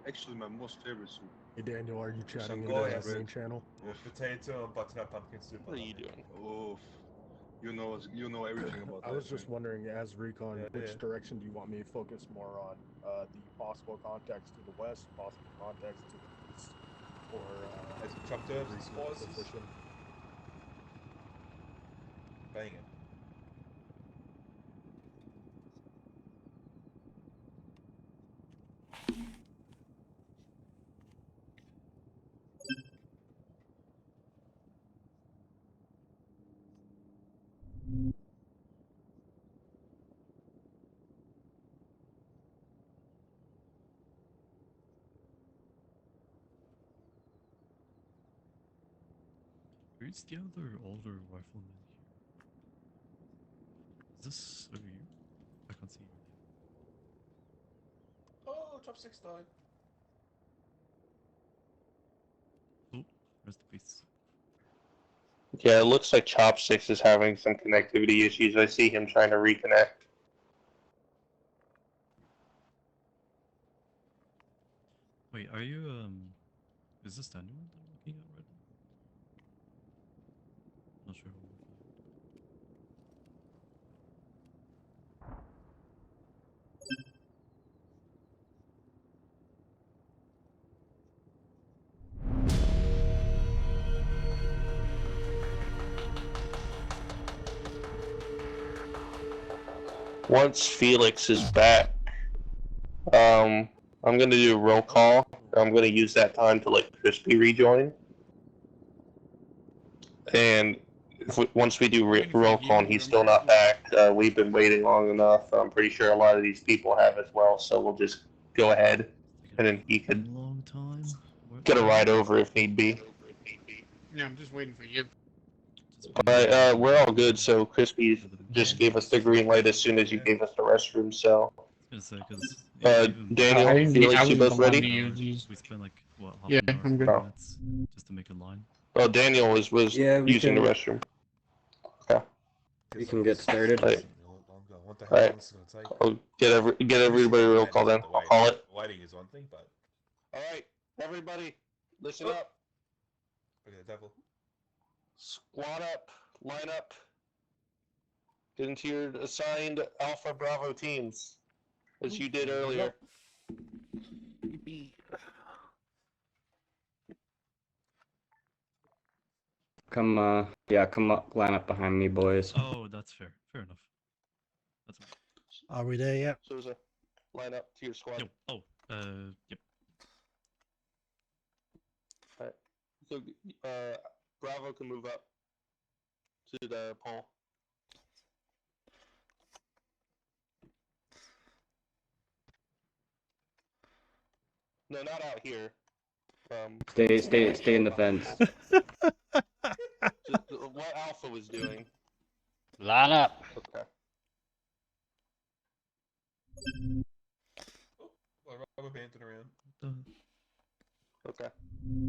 actually my most favorite soup. Hey Daniel, are you chatting in good the ass main bread. channel? Yeah, potato and butternut pumpkin soup. What are you doing? Oof. You know everything about that. I was just wondering, as Recon, Yeah, which yeah. direction do you want me to focus more on? The possible contacts to the west, possible contacts to the east, or As chopped herbs and regional spices. position? Bang it. Who's the other older rifleman here? Is this over you? I can't see you. Oh, chopsticks died. Oh, rest in peace. Yeah, it looks like Chopsticks is having some connectivity issues. I see him trying to reconnect. Wait, are you is this Daniel that I'm looking at right now? Not sure who I'm looking Once Felix is back, I'm gonna do a roll call. I'm gonna use that time to let Crispy rejoin. And once we do roll call and he's still not back, we've been waiting long enough. I'm pretty sure a lot of these people have as well, so we'll just go ahead, and then he could long time. get a ride over if need be. Yeah, I'm just waiting for you. Alright, we're all good, so Crispy just gave us the green light as soon as you gave us the restroom, so... Daniel, Felix, you both ready? We spent like, what, half Yeah, an hour, I'm good. 40 minutes just to make a line. Oh, Daniel was Yeah, we using can- the restroom. Okay. We can get started. Alright. What the hell Alright. is it gonna take? I'll get everybody roll call then. I'll call it. Waiting is one thing, but Alright, everybody, listen up. look at the devil. Squad up, line up. Get into your assigned Alpha Bravo teams, as you did earlier. Come up, line up behind me, boys. Oh, that's fair. Fair enough. That's Are we there yet? Souza, line up to your squad. Yep. Oh, yep. Alright. So, Bravo can move up to the pole. No, not out here. Stay in the fence. Just what Alpha was doing. Line up. Okay. Rubber banding around. Okay. Oh,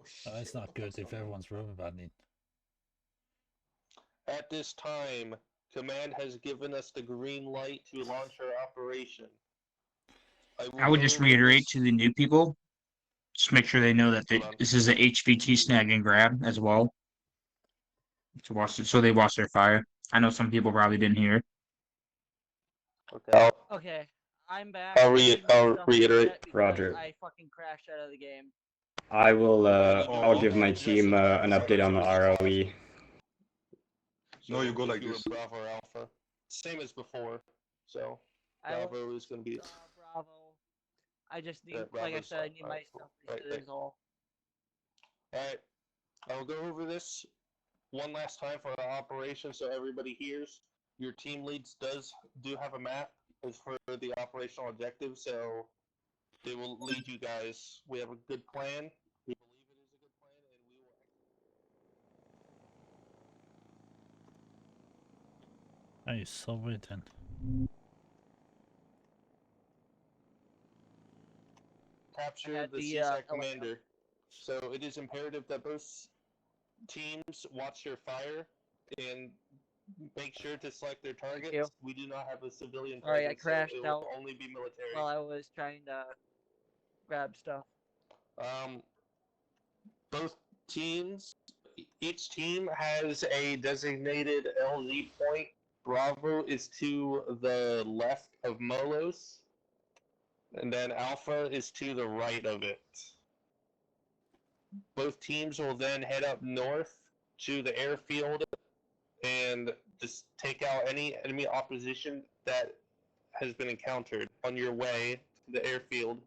shit, It's not good if everyone's rubber banding. At this time, Command has given us the green light to launch our operation. I would just reiterate to the new people, Just make sure they know that this is a HVT snag and grab as well. To watch it, so they watch their fire. I know some people probably didn't hear. Okay. Okay, I'm back. I'll I need my I'll stuff reiterate. reset because Roger. I fucking crashed out of the game. I will. I'll give my Just team in an case update on the ROE. No, you go if like you were this. Bravo or Alpha, same as before. So Bravo is going to be. Bravo. I just need, Yeah, like I Bravo's said, I fine. need Alright, my cool. stuff reset is all. Alright, I'll go over this one last time for our operation so everybody hears. Your team leads do have a map as for the operational objective, so they will lead you guys. We have a good plan. We believe it is a good plan, and we will Hey, so weird then. capture the CSAT commander. So it is imperative that both teams watch their fire and make sure to select their targets. We do not have a civilian Sorry, I presence, crashed so it out will only be military. while I was trying to grab stuff. Both teams, each team has a designated LZ point. Bravo is to the left of Molos, and then Alpha is to the right of it. Both teams will then head up north to the airfield and just take out any enemy opposition that has been encountered on your way to the airfield.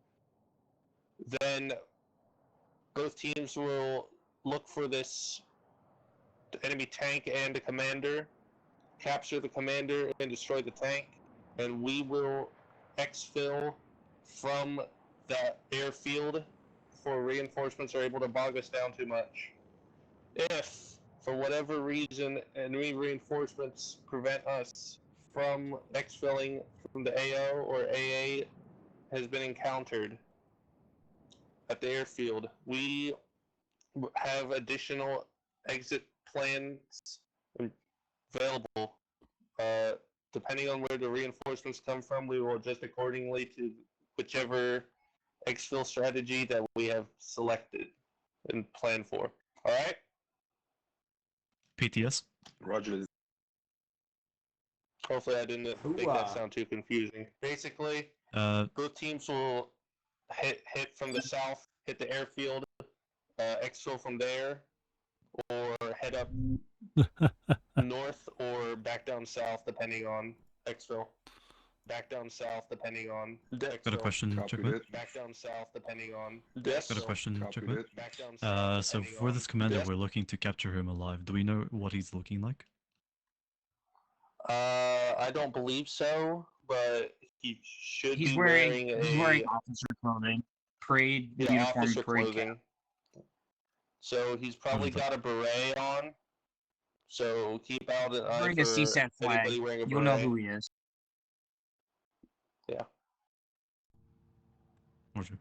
Then both teams will look for this enemy tank and the commander, capture the commander and destroy the tank, and we will exfil from that airfield before reinforcements are able to bog us down too much. If, for whatever reason, enemy reinforcements prevent us from exfilling from the AO or AA has been encountered at the airfield, we have additional exit plans available. Depending on where the reinforcements come from, we will adjust accordingly to whichever exfil strategy that we have selected and planned for. All right? PTS. Roger. Hopefully I didn't make that sound too confusing. Basically, both teams will hit from the south, hit the airfield, exfil from there, or head up north or back down south, depending on exfil. Back down south, depending on exfil. Got a question, Checkmate. Back down south, depending on Got a question, Checkmate. Back down south, So for this commander, we're looking to capture him alive. Do we know what he's looking like? I don't believe so, but he should He's be wearing wearing officer clothing, parade yeah, uniform, officer parade clothing. So he's probably got a beret on. So keep out an eye wearing for a CSAT flag. anybody wearing a beret. You'll know who he is. Yeah. Roger.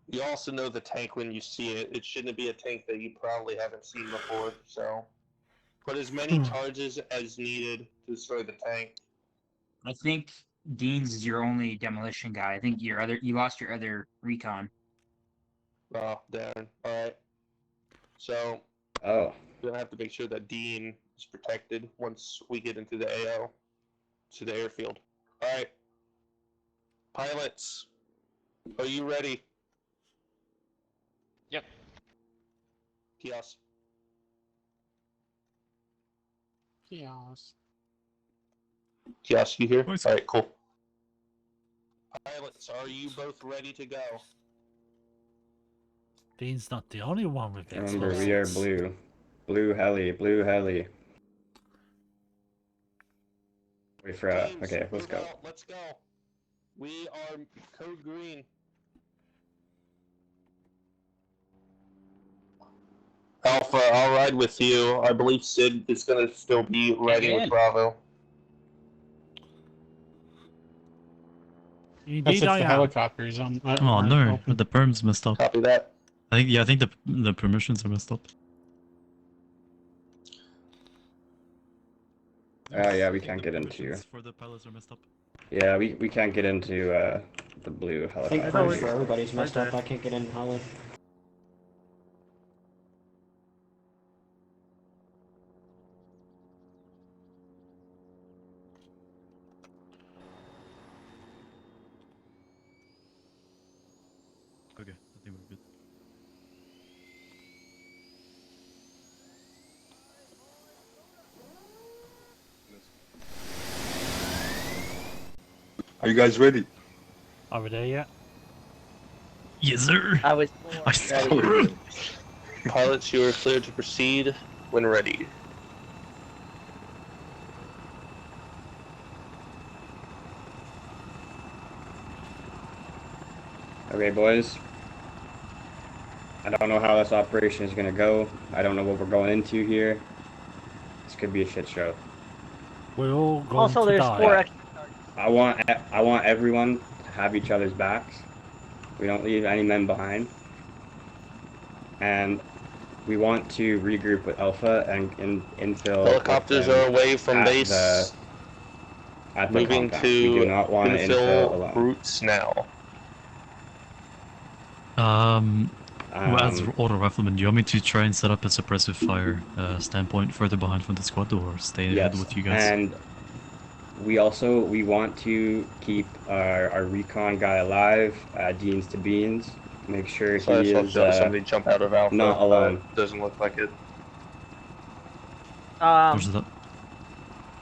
You also know the tank when you see it. It shouldn't be a tank that you probably haven't seen before. So put as many charges as needed to destroy the tank. I think Dean's is your only demolition guy. I think you lost your other recon. Oh, darn. Alright. So we're gonna have to make sure that Dean is protected once we get into the AO to the airfield. Alright. Pilots, are you ready? Yep. Kios. Chaos. Kios, you here? Alright, cool. Pilots, are you both ready to go? Dean's not the only one with Remember, we are blue. Blue heli, blue heli. Wait for okay, let's go. Let's go. We are code green. Alpha, I'll ride with you. I believe Sid is gonna still be riding with Bravo. That's if the helicopters on. Oh no, the perms messed up. Copy that. I think the permissions are messed up. Yeah, we can't get into. For the pilots are messed up. Yeah, we can't get into the blue I think helicopter. for everybody's messed up. I can't get in Holly. Are you guys ready? Are we there yet? Yes, sir. I was Ready. Pilots, you are cleared to proceed when ready. Okay, boys. I don't know how this operation is gonna go. I don't know what we're going into here. This could be a shit show. We're all going Also, to there's die. 4 extra targets. I want everyone to have each other's backs. We don't leave any men behind. And we want to regroup with Alpha and infill. Helicopters are away from base. At the Moving compound. to We do not want to infill alone. routes now. As auto rifleman, do you want me to try and set up a suppressive fire standpoint further behind from the squad, or stay ahead with you guys? And we want to keep our recon guy alive, Deans to Beans. Make sure Sorry, he is somebody jump out of Alpha. not alone. Doesn't look like it.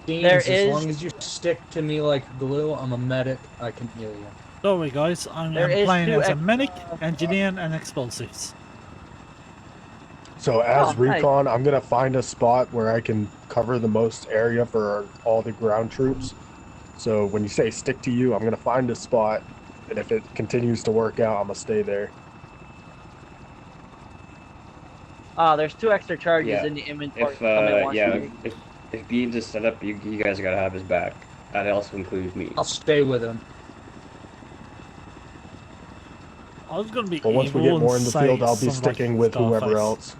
Deans, There as is- long as you stick to me like glue, I'm a medic. I can heal you. Don't worry, guys. I'm There is playing 2 as a extra- medic, engineer, and explosives. So as Oh, nice. recon, I'm gonna find a spot where I can cover the most area for all the ground troops. So when you say stick to you, I'm gonna find a spot, and if it continues to work out, I'm gonna stay there. There's 2 extra charges Yeah. in the inventory. Somebody wants to take. If Beans is set up, you guys gotta have his back. That also includes me. I'll stay with him. I was gonna be But once we evil get more and in the say field, I'll be something like sticking with whoever Scarface. else.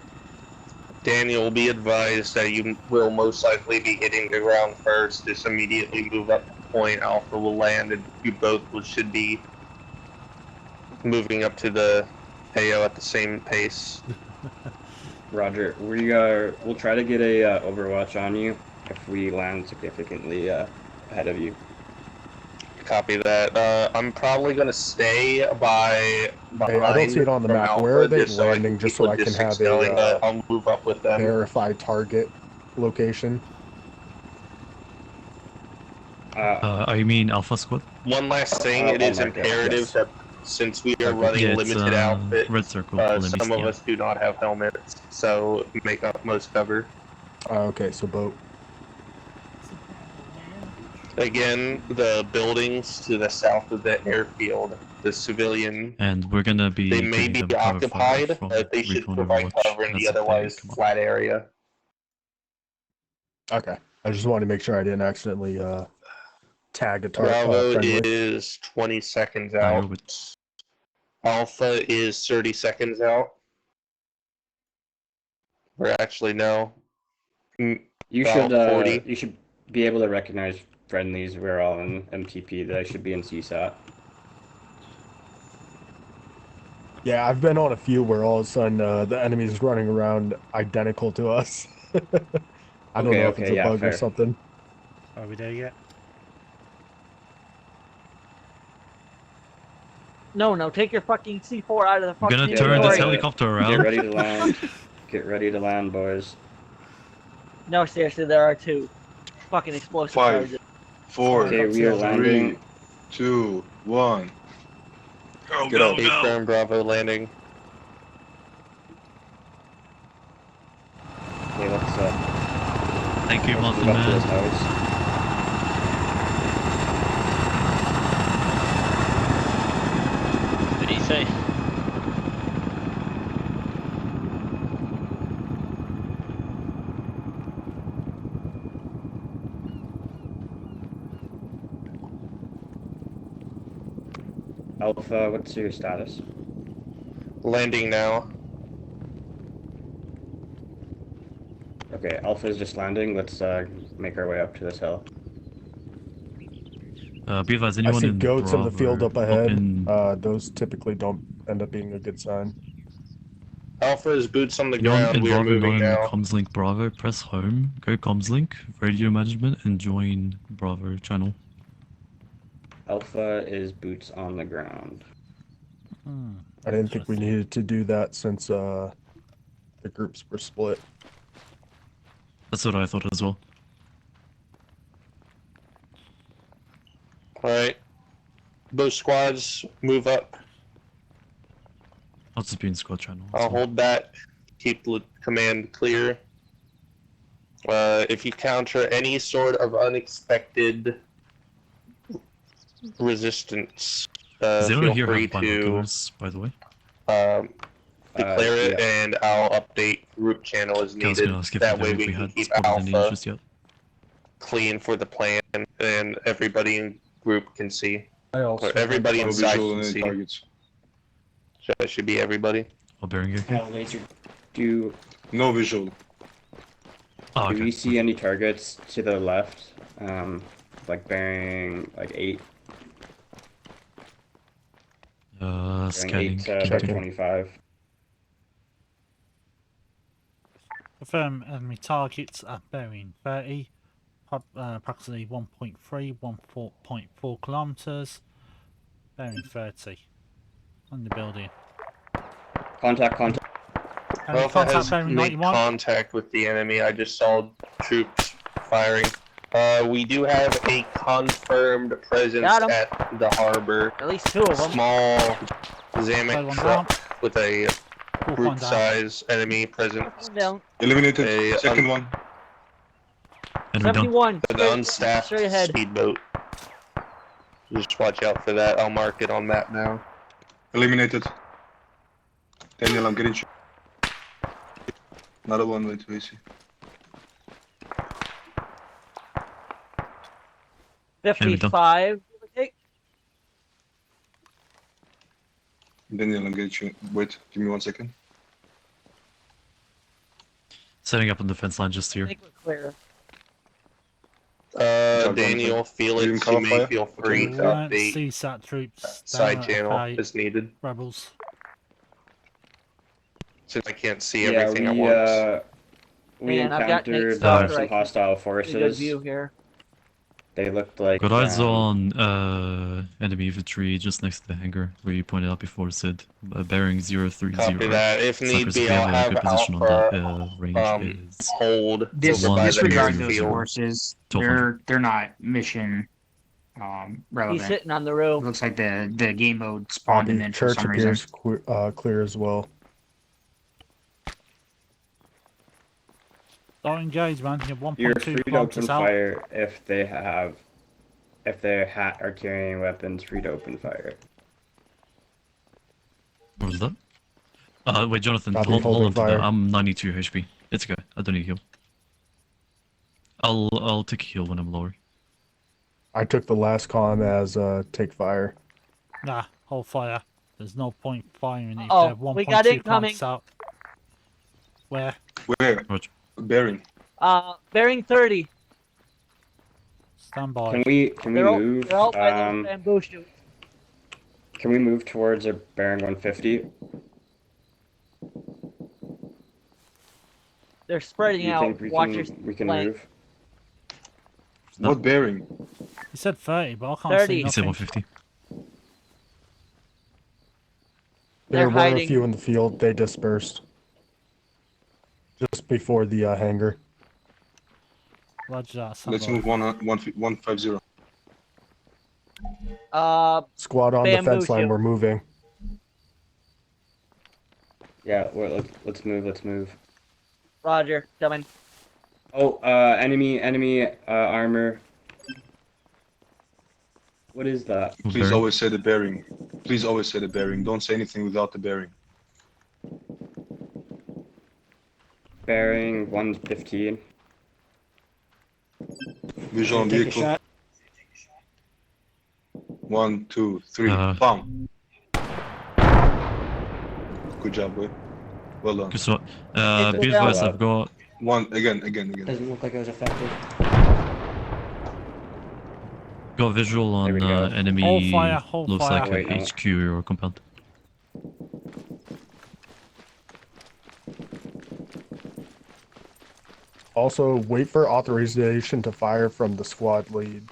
Daniel, be advised that you will most likely be hitting the ground first. Just immediately move up to point. Alpha will land, and you both should be moving up to the AO at the same pace. Roger. We'll try to get a overwatch on you if we land significantly ahead of you. Copy that. I'm probably gonna stay behind. Hey, I don't see it on the from map. Alpha, Where are they just so I landing? can Just keep so I can logistics have going, but a I'll move up with them. verified target location. I mean Alpha Squad? One last thing, it is imperative that since we are running Yeah, it's, limited outfits, Red Circle, some of us do not have helmets, so make up most cover. Okay, so boat. Again, the buildings to the south of the airfield, the civilian, And we're gonna be they may giving be them cover occupied, fire from but they should recon provide Overwatch cover in as the if they otherwise come up. flat area. Okay. I just wanted to make sure I didn't accidentally tag a Bravo friendly. is 20 seconds you're out. with- Alpha is 30 seconds out. Or actually, no. You About 40. should be able to recognize friendlies. We're all in MTP. They should be in CSAT. Yeah, I've been on a few where all of a sudden the enemy's running around identical to us. I don't know if it's a bug or something. Are we there yet? No, take your fucking C4 out of the I'm fucking gonna turn this inventory. helicopter around. Get ready to land. Get ready to land, boys. No, seriously, there are 2 fucking explosive 5, charges. 4, Okay, we are 3, landing. 2, 1. Get up. Eastern Bravo landing. Okay, let's Thank you, move Martin up to this Man. house. What did he say? Alpha, what's your status? Landing now. Okay, Alpha is just landing. Let's make our way up to this hill. Be advised, I anyone see in goats in the field up ahead. in- Those typically don't end up being a good sign. Alpha is boots on the Anyone ground. in We are Bravo moving not in now. Comslink Bravo, press home, go Comslink, radio management, and join Bravo channel. Alpha is boots on the ground. I didn't think we needed to do that since the groups were split. That's what I thought as well. Alright. Both squads move up. I'll just be in squad channel. I'll hold that. Keep command clear. If you counter any sort of unexpected resistance, Is anyone feel here free have binoculars, by the way? declare it, yeah. and I'll update group channel as Okay, I was needed. gonna ask if That way we we can had keep spotted any Alpha just yet. clean for the plan, and everybody in group can see. I also Or everybody No inside visual on can any see. targets. So that should be everybody. Oh, bearing here. Yeah, laser. Do No visual. Oh, do okay. we see any targets to the left? Like bearing like 8, bearing Scanning. 8 to about 25. Confirm enemy targets at bearing 30, approximately 1.3, 1.4 kilometers, bearing 30 on the building. Contact. Enemy Alpha contact has bearing made 91. contact with the enemy. I just saw troops firing. We do have a confirmed presence Got 'em. at the harbor. At least 2 of them. Small Play Zamek one truck with a One group down. size enemy presence. One down. Eliminated. A Second one. Enemy down. 71. An Straight, unstaffed straight ahead. speedboat. Just watch out for that. I'll mark it on map now. Eliminated. Daniel, I'm getting you. Another one with AC. 55. give or take. Daniel, I'm getting you. Wait, give me 1 second. Setting up on the fence line just I here. think we're clear. Daniel, Felix, cover you may fire? feel free Okay. to Alright, update CSAT troops. side down at channel FA as needed, Rebels. since I can't see Yeah, everything at once. we Man, I've got Nate's encountered daughter, I some can hostile Pretty good forces. view here. They looked like Got eyes on enemy infantry just next to the hangar where you pointed out before, Sid. Bearing 030. Copy that. If need Snipers, be, if we I'll have a have good position on Alpha that range is hold over by the Disregard those airfield. forces. 1200. They're not mission He's relevant. sitting on the roof. Looks like the game mode spawned him in for Church some reason. appears clear as well. Don't engage, man. You're You're 1.2 free to open kilometers out. fire if they are carrying weapons. Free to open fire. What was that? Wait, Jonathan, Copy, hold holding on to that. fire. I'm 92 HP. It's okay. I don't need heal. I'll take a heal when I'm lower. I took the last comm as take fire. Nah, hold fire. There's no point firing if Oh, they're 1.2 we got incoming. kilometers out. Where? Where? Roger. Bearing. Bearing 30. Stand by. Can we move? They're all by those bamboo shoots. Can we move towards a bearing 150? They're spreading You out. think Watch your we can flank. move? What bearing? He said 30, but I can't 30. see He said nothing. 150. They're There were hiding. a few in the field. They dispersed. Just before the hangar. Roger that. stand Let's by. move 150. Squad on the Bamboo fence line. shoot. We're moving. Yeah, let's move. Let's move. Roger, coming. Oh, enemy armor. What is that? Please Bearing. always say the bearing. Please always say the bearing. Don't say anything without the bearing. Bearing 115. Visual on Take a vehicle. shot. 1, 2, 3. Bam. Good job, boy. Well done. Good shot. It's Be down. advised, I've got One again. Doesn't look like it was effective. visual There we on go. enemy. Hold fire, hold looks fire. like Wait, a no. HQ or compound. Also, wait for authorization to fire from the squad lead.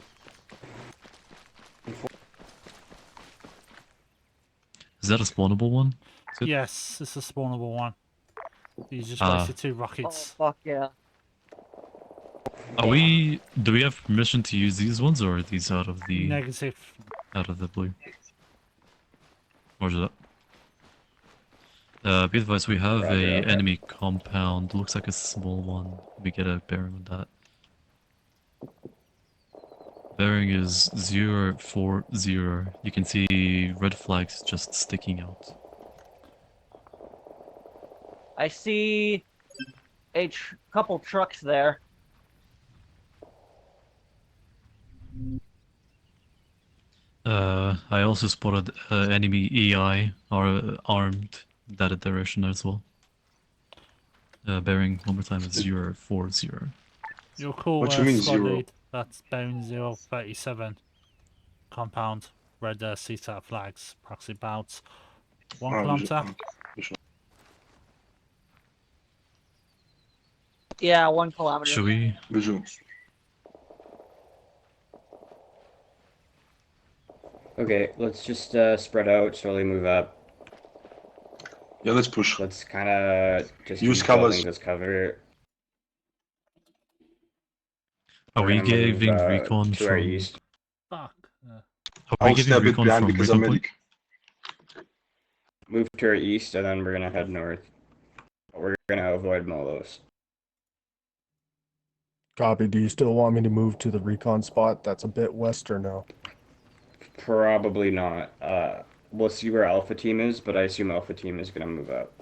Is that a spawnable one? Good. Yes, it's a spawnable one. You just Ah. wasted 2 Oh, rockets. fuck yeah. Do we have permission to use these ones or are these out of the... Negative. out of the blue. Roger that. Be advised, we have a enemy compound. Looks like a small one. We get a bearing on that. Bearing is 040. You can see red flags just sticking out. I see a couple trucks there. I also spotted enemy EI are armed that direction as well. Bearing one more time is 040. You're cool, What you mean, squad 0? lead. That's bearing 037. Compound. Red CSAT flags. Proxy bouts. 1 kilometer. Yeah, 1 kilometer. Should we? Visual. Okay, let's just spread out, slowly move up. Yeah, let's push. Let's kind of just Use keep covers. building this cover. Are We're we gonna move, giving recon to our from? east. Fuck. Are I'll we giving stay a bit recon behind from because I'm recon point? medic. Move to our east, and then we're gonna head north. We're gonna avoid Molos. Copy. Do you still want me to move to the recon spot that's a bit west or no? Probably not. We'll see where Alpha Team is, but I assume Alpha Team is gonna move up.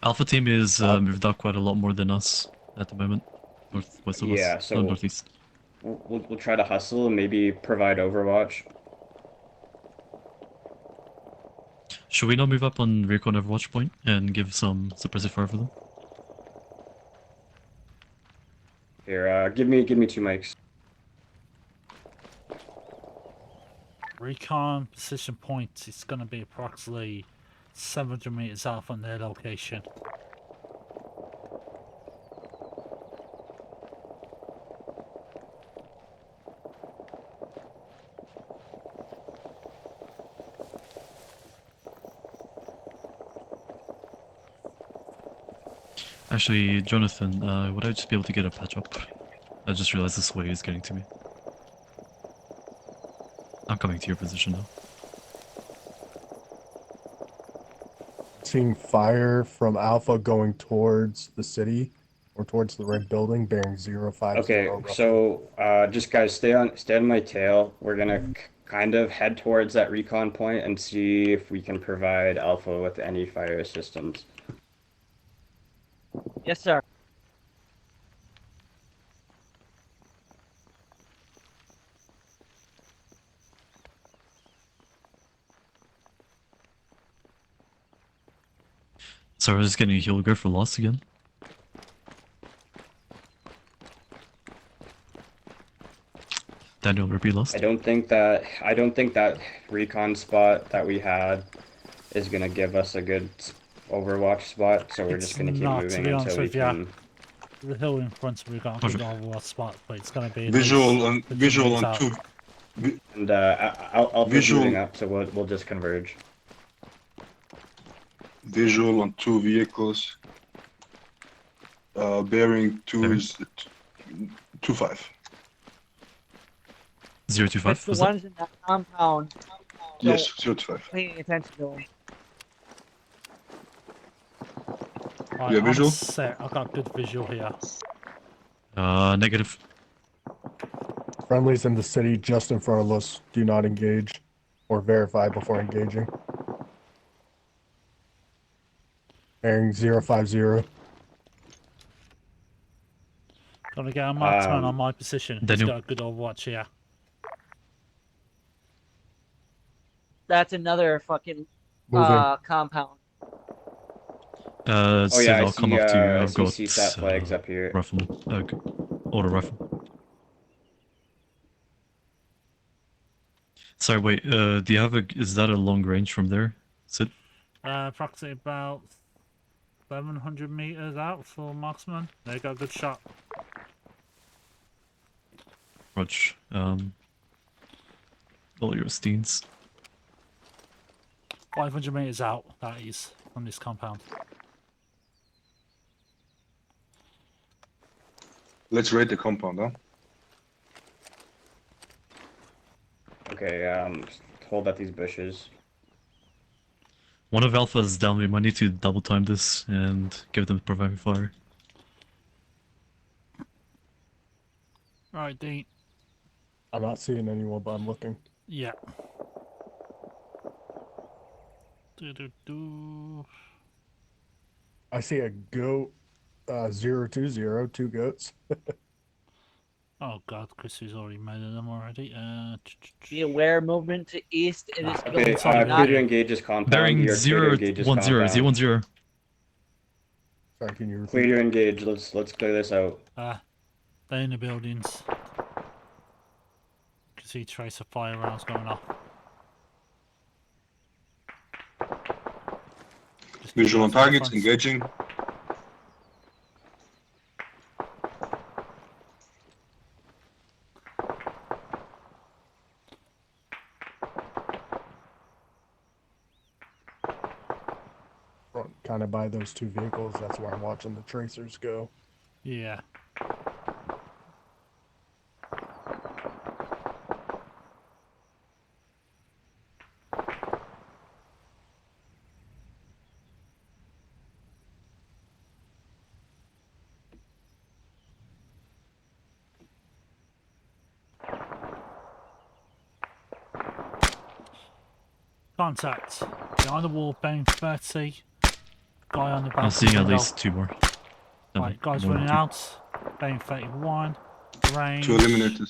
Alpha team is moved up quite a lot more than us at the moment. Northwest of Yeah, us. so Northeast. We'll try to hustle and maybe provide overwatch. Should we not move up on recon overwatch point and give some suppressive fire for them? Here, give me 2 mics. Recon position point is going to be approximately 700 meters out from their location. Actually, Jonathan, would I just be able to get a patch up? I just realized this wave is getting to me. I'm coming to your position now. Seeing fire from Alpha going towards the city or towards the red building, bearing 050. Okay, roughly. so just guys, stay on my tail. We're gonna kind of head towards that recon point and see if we can provide Alpha with any fire assistance. Yes, sir. So we're just getting a heal go for loss again. Daniel, repeat lost. I don't think that recon spot that we had is gonna give us a good Overwatch spot, so we're just gonna keep moving until we can. The hill in front of me got a good overwatch spot, but it's going to be Visual on 2. And I'll Visual moving up, so we'll just converge. Visual on 2 vehicles. Bearing 2 is 25. 025. It's the ones in that compound. Yes, 025. Paying attention to them. Right, Yeah, visual? I'm set. I've got good visual here. Negative. Friendlies in the city just in front of us. Do not engage or verify before engaging. Bearing 050. Gonna get a marksman on my position. He's Daniel. got a good overwatch here. That's another fucking Moving. compound. Oh Sid, yeah, I'll come up to you. I I've see got CSAT flags up here. rifle. Auto rifle. Sorry, wait. Do you have a? Is that a long range from there, Sid? Approximately about 700 meters out for marksman. They got a good shot. Rog. All your steens. 500 meters out, that is, from this compound. Let's raid the compound, huh? Okay, hold up these bushes. One of Alpha is down. We might need to double time this and give them prevent fire. Right, Dean. I'm not seeing anyone, but I'm looking. Yeah. Do. I see a goat 020, 2 goats. Oh god, Chrissy's already made them already. Be aware, movement to east. It is Okay, going clear to engage this compound. Bearing You're clear to engage this 010, compound. 010. Sorry, can you repeat? Clear to engage. Let's clear this out. They're in the buildings. You can see trace of fire rounds going off. Visual on targets, engaging. Kind of by those 2 vehicles. That's where I'm watching the tracers go. Yeah. Contact. Behind the wall, bearing 30. Guy on the back. I'm seeing at least 2 more. Right, guys more running than 2. out. Bearing 31. Range. 2 eliminated.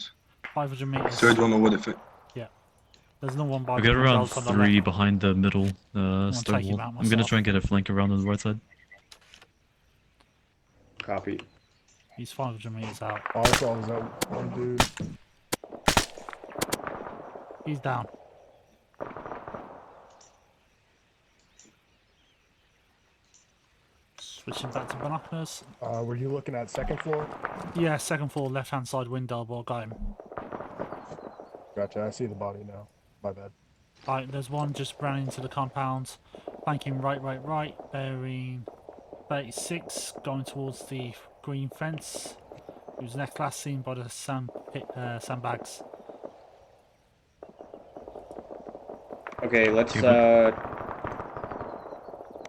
500 meters. Third one over the fit. Yeah. There's no one by We the got around windows on the 3 left. behind the middle stone take him wall. out I'm gonna myself. try and get a flank around on the right side. Copy. He's 500 meters out. All I saw was that one dude. He's down. Switching back to binoculars. Were you looking at 2nd floor? Yeah, 2nd floor, left hand side window, but I got him. Gotcha, I see the body now. My bad. Right, there's one just ran into the compound. Flanking right, bearing 36, going towards the green fence. He was next last seen by the sandbags. Okay, let's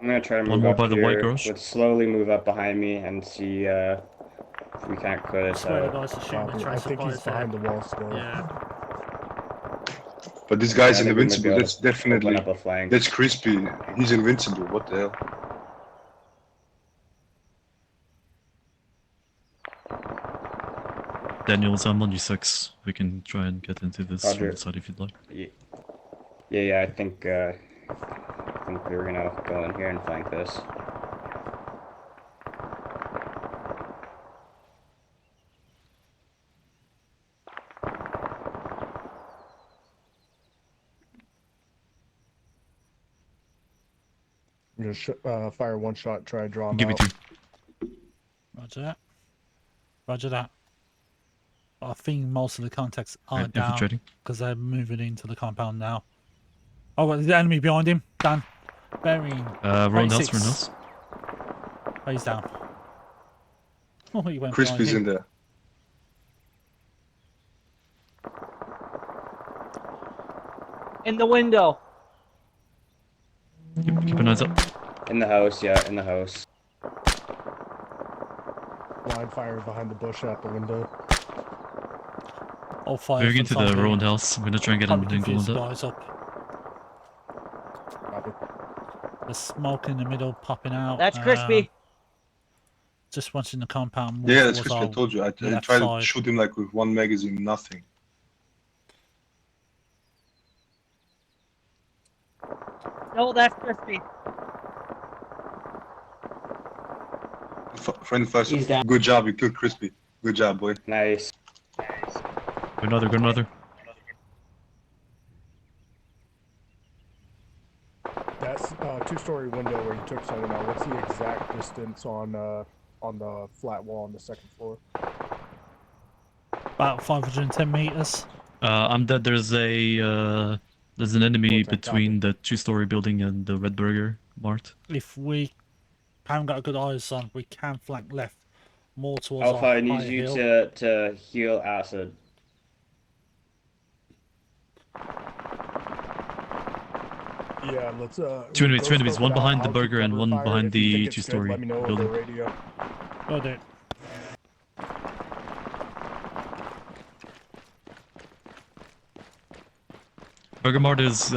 I'm gonna try to move One more up by the here. white garage. Let's slowly move up behind me and see if we can't clear I this swear to out. God, it's a shooting the I tracer think he's fires there. behind the wall still. Yeah. But this guy's I think we might be invincible. able That's to definitely. open up a flank. That's crispy. He's invincible. What the hell? Daniels, I'm on U6. We can try and get into this from Roger. the side if you'd like. Yeah, I think we were gonna go in here and flank this. I'm gonna fire 1 shot, try to draw him Give me out. 2. Roger that. Roger that. I think most of the contacts are Right, down infiltrating. because they're moving into the compound now. Oh, well, there's the enemy behind him. Down. Bearing. Roundhouse, 36. roundhouse. Oh, he's down. Oh, he went Crispy's behind in him. there. In the window. Keep an eyes up. In the house, yeah, in the house. Blind fire behind the bush at the window. All fire Moving from into top the here. roundhouse. I'm gonna try and get Probably an angle on confused that. guys up. Copy. The smoke in the middle popping out. That's crispy. Just watching the compound move Yeah, that's towards crispy. I our told you. I left tried side. to shoot him like with 1 magazine, nothing. No, that's crispy. Friend first. He's down. Good job. You killed Crispy. Good job, boy. Nice. Go another, go another. That's 2-story window where you took someone out. What's the exact distance on the flat wall on the 2nd floor? About 510 meters. I'm dead. There's an enemy Contact, between the 2-story building and the red burger marked. If we haven't got good eyes on, we can flank left more towards Alpha, our I need higher you hill. to heal acid. Yeah, let's Two enemies, go two enemies. scope One it out. behind the I'll keep burger and cover one fire. behind If you the think it's good, two-story let me know over building. radio. Got it. Burger Mart is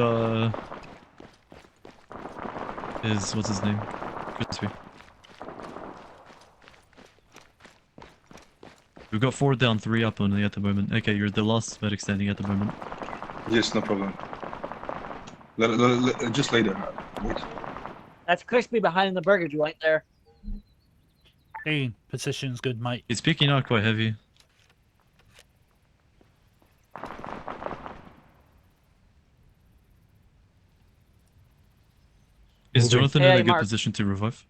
what's his name? Crispy. We've got 4 down, 3 up only at the moment. Okay, you're the last medic standing at the moment. Yes, no problem. Just later. Wait. That's crispy behind the burger joint there. Ian, position's good, mate. He's peeking out quite heavy. Is Jonathan in Hey, a good Mark. position to revive?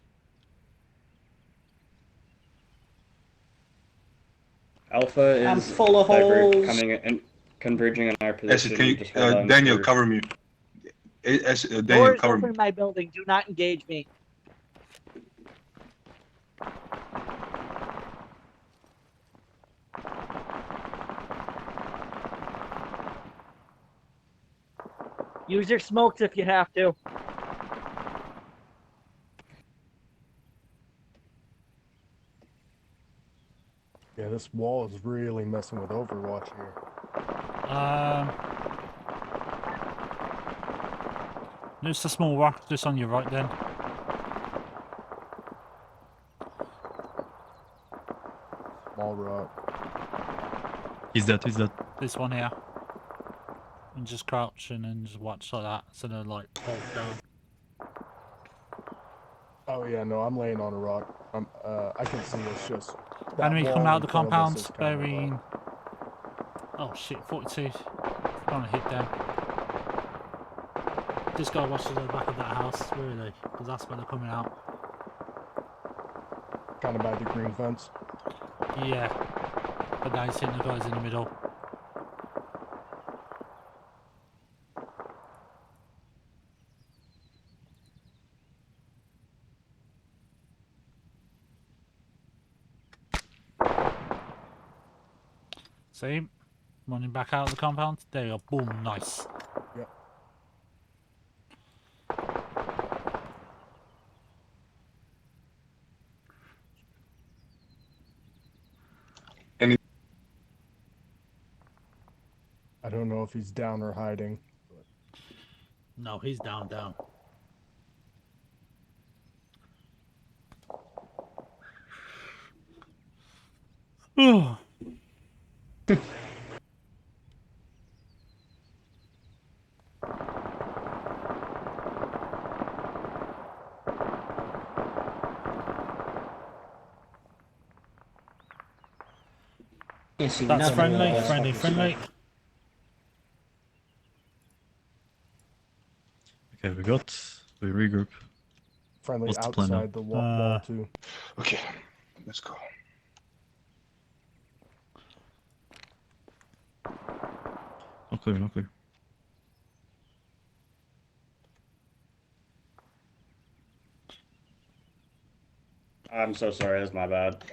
Alpha I'm is full of holes. coming and converging on our Acid, position. can you, Just hold on Daniel, for- cover me. Daniel, Doors cover open me. in my building. Do not engage me. Use your smokes if you have to. Yeah, this wall is really messing with Overwatch here. There's a small rock just on your right then. Small rock. He's dead, he's dead. This one here. And just crouch and then just watch like that instead of like hold down. Oh yeah, no, I'm laying on a rock. I can see it's just that Enemy wall coming out in of the front of us compound, is kind of, bearing. Oh shit, 42. Trying to hit them. Just gotta watch the back of that house, where are they? Because that's where they're coming out. kind of by the green fence. Yeah. But now he's hitting the guys in the middle. See? Running back out of the compound. There you go. Boom. Nice. Yep. I don't know if he's down or hiding. No, he's down. Oh. Can't see That's nothing. friendly. Okay, we regroup. Friendly What's the plan now? outside the wall too. Okay, let's go. Not clear, not clear. I'm so sorry, that's my bad.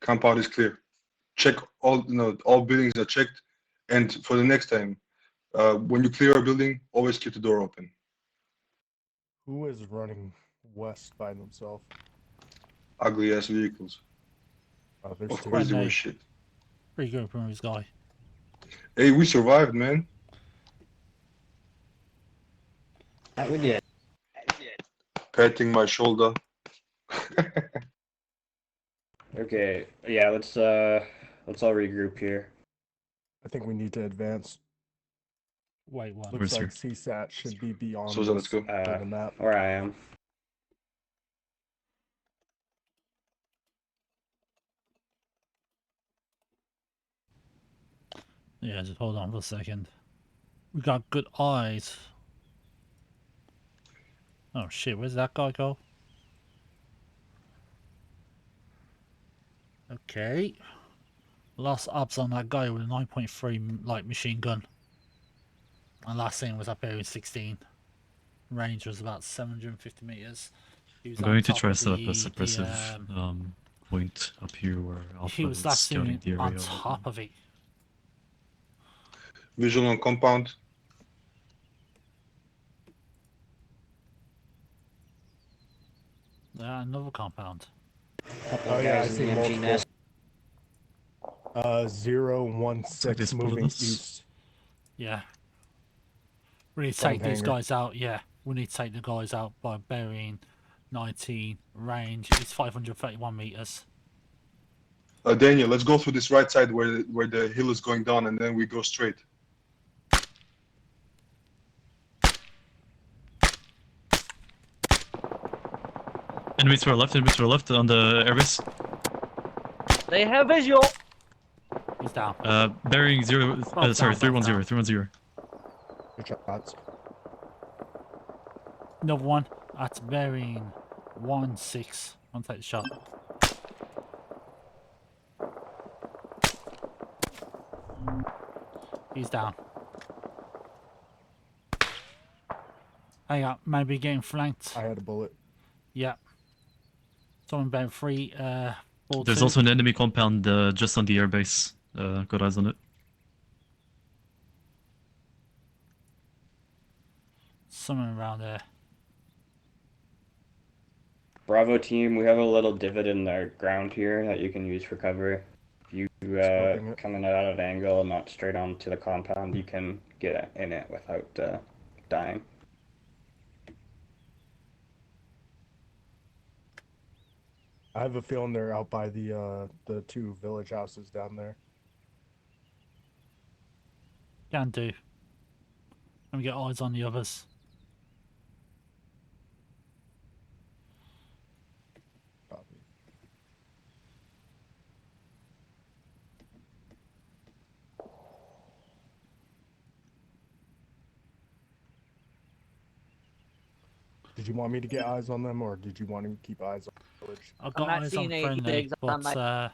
Compound is clear. Check all, all buildings are checked. And for the next time, when you clear a building, always keep the door open. Who is running west by themselves? Ugly ass vehicles. Oh, there's Of two. course there was shit. Regroup from his guy. Hey, we survived, man. That we did. Patting my shoulder. Okay, yeah, let's all regroup here. I think we need to advance. Wait, what? Looks like CSAT should be beyond So let's this go. by the map. Where I am. Yeah, just hold on for a second. We got good eyes. Oh shit, where's that guy go? Okay. Lost ops on that guy with a 9.3 light machine gun. And last seen was up bearing 16. Range was about 750 meters. He was I'm on going to top try of to set up a the, suppressive point up here where he Alpha was is last scouting seen the on area. top of it. Visual on compound. Yeah, another compound. Oh yeah, I guys in see the MG multiple. nest. 016 moving us. east. Yeah. We need to Front take these hangar. guys out, yeah. We need to take the guys out by bearing 19. Range is 531 meters. Daniel, let's go through this right side where the hill is going down, and then we go straight. Enemies to our left on the airbase. They have visual. He's down. Bearing 0, Both sorry, down, both 310, 310. Good shots. Another one at bearing 16. I'll take the shot. He's down. Hang on, maybe getting flanked. I had a bullet. Yeah. Someone bearing 3, There's 2. also an enemy compound just on the airbase. Got eyes on it. Someone around there. Bravo team, we have a little divot in our ground here that you can use for cover. If you coming out of angle, not straight onto the compound, you can get in it without dying. I have a feeling they're out by the 2 village houses down there. Can do. Let me get eyes on the others. Did you want me to get eyes on them, or did you want to keep eyes on the village? I've got not eyes seeing on any friendly, digs on but my-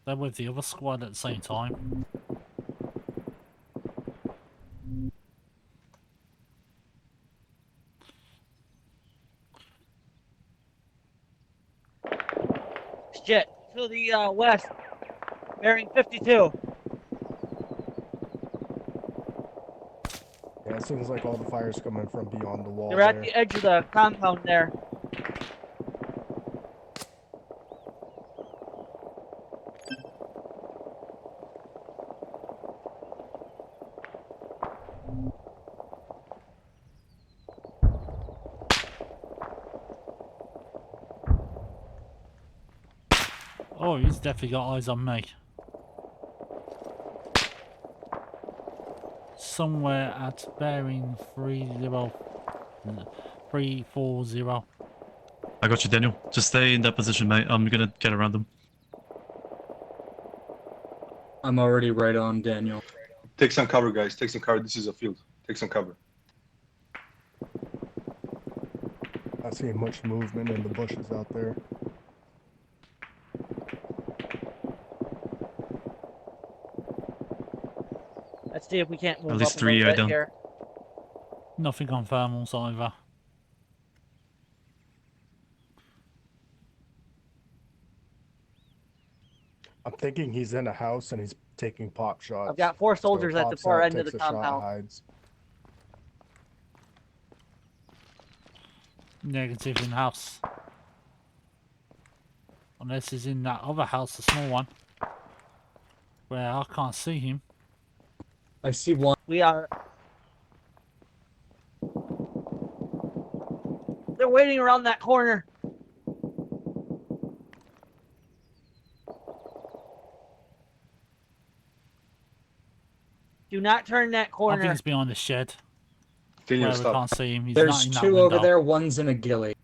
they're with the other squad at the same time. Shit. To the west. Bearing 52. Yeah, it seems like all the fire's coming from beyond the wall. They're at there. the edge of the compound there. Oh, he's definitely got eyes on me. Somewhere at bearing 340. I got you, Daniel. Just stay in that position, mate. I'm gonna get around them. I'm already right on Daniel. Take some cover, guys. Take some cover. This is a field. Take some cover. Not seeing much movement in the bushes out there. Let's see if we can't move At least up 3 a I little bit down. here. Nothing on thermals either. I'm thinking he's in a house and he's taking pop shots. I've got 4 So soldiers at the pops far out, end of the takes a shot, compound. hides. Negative in house. Unless he's in that other house, the small one. Where I can't see him. I see one. We are. They're waiting around that corner. Do not turn that I think corner. he's behind the shed. Daniel, Where we stop. can't see him. He's There's not in that 2 over window. there. One's in a ghillie.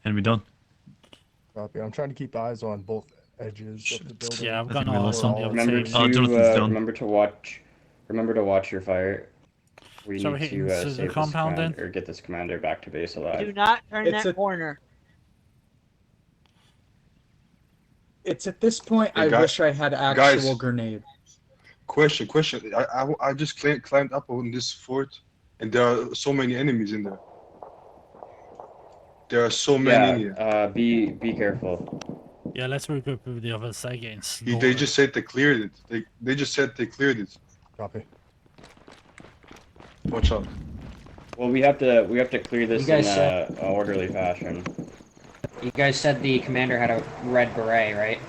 Enemy done. Copy. I'm trying to keep eyes on both edges of the building. Yeah, I've I got think we no lost eyes on the some. other Remember team. to Jonathan's down. remember to watch your fire. We So we're need hitting to the save this compound then? or get this commander back to base alive. Do not turn It's that a- corner. It's at this point Hey, I guys- wish I had actual grenade. Question. I just climbed up on this fort, and there are so many enemies in there. There are so many in here. Be careful. Yeah, let's regroup with the others. They're getting They slaughtered. just said they cleared it. They just said they cleared it. Copy. Watch out. Well, we have to clear this You in guys said- a orderly fashion. You guys said the commander had a red beret, right?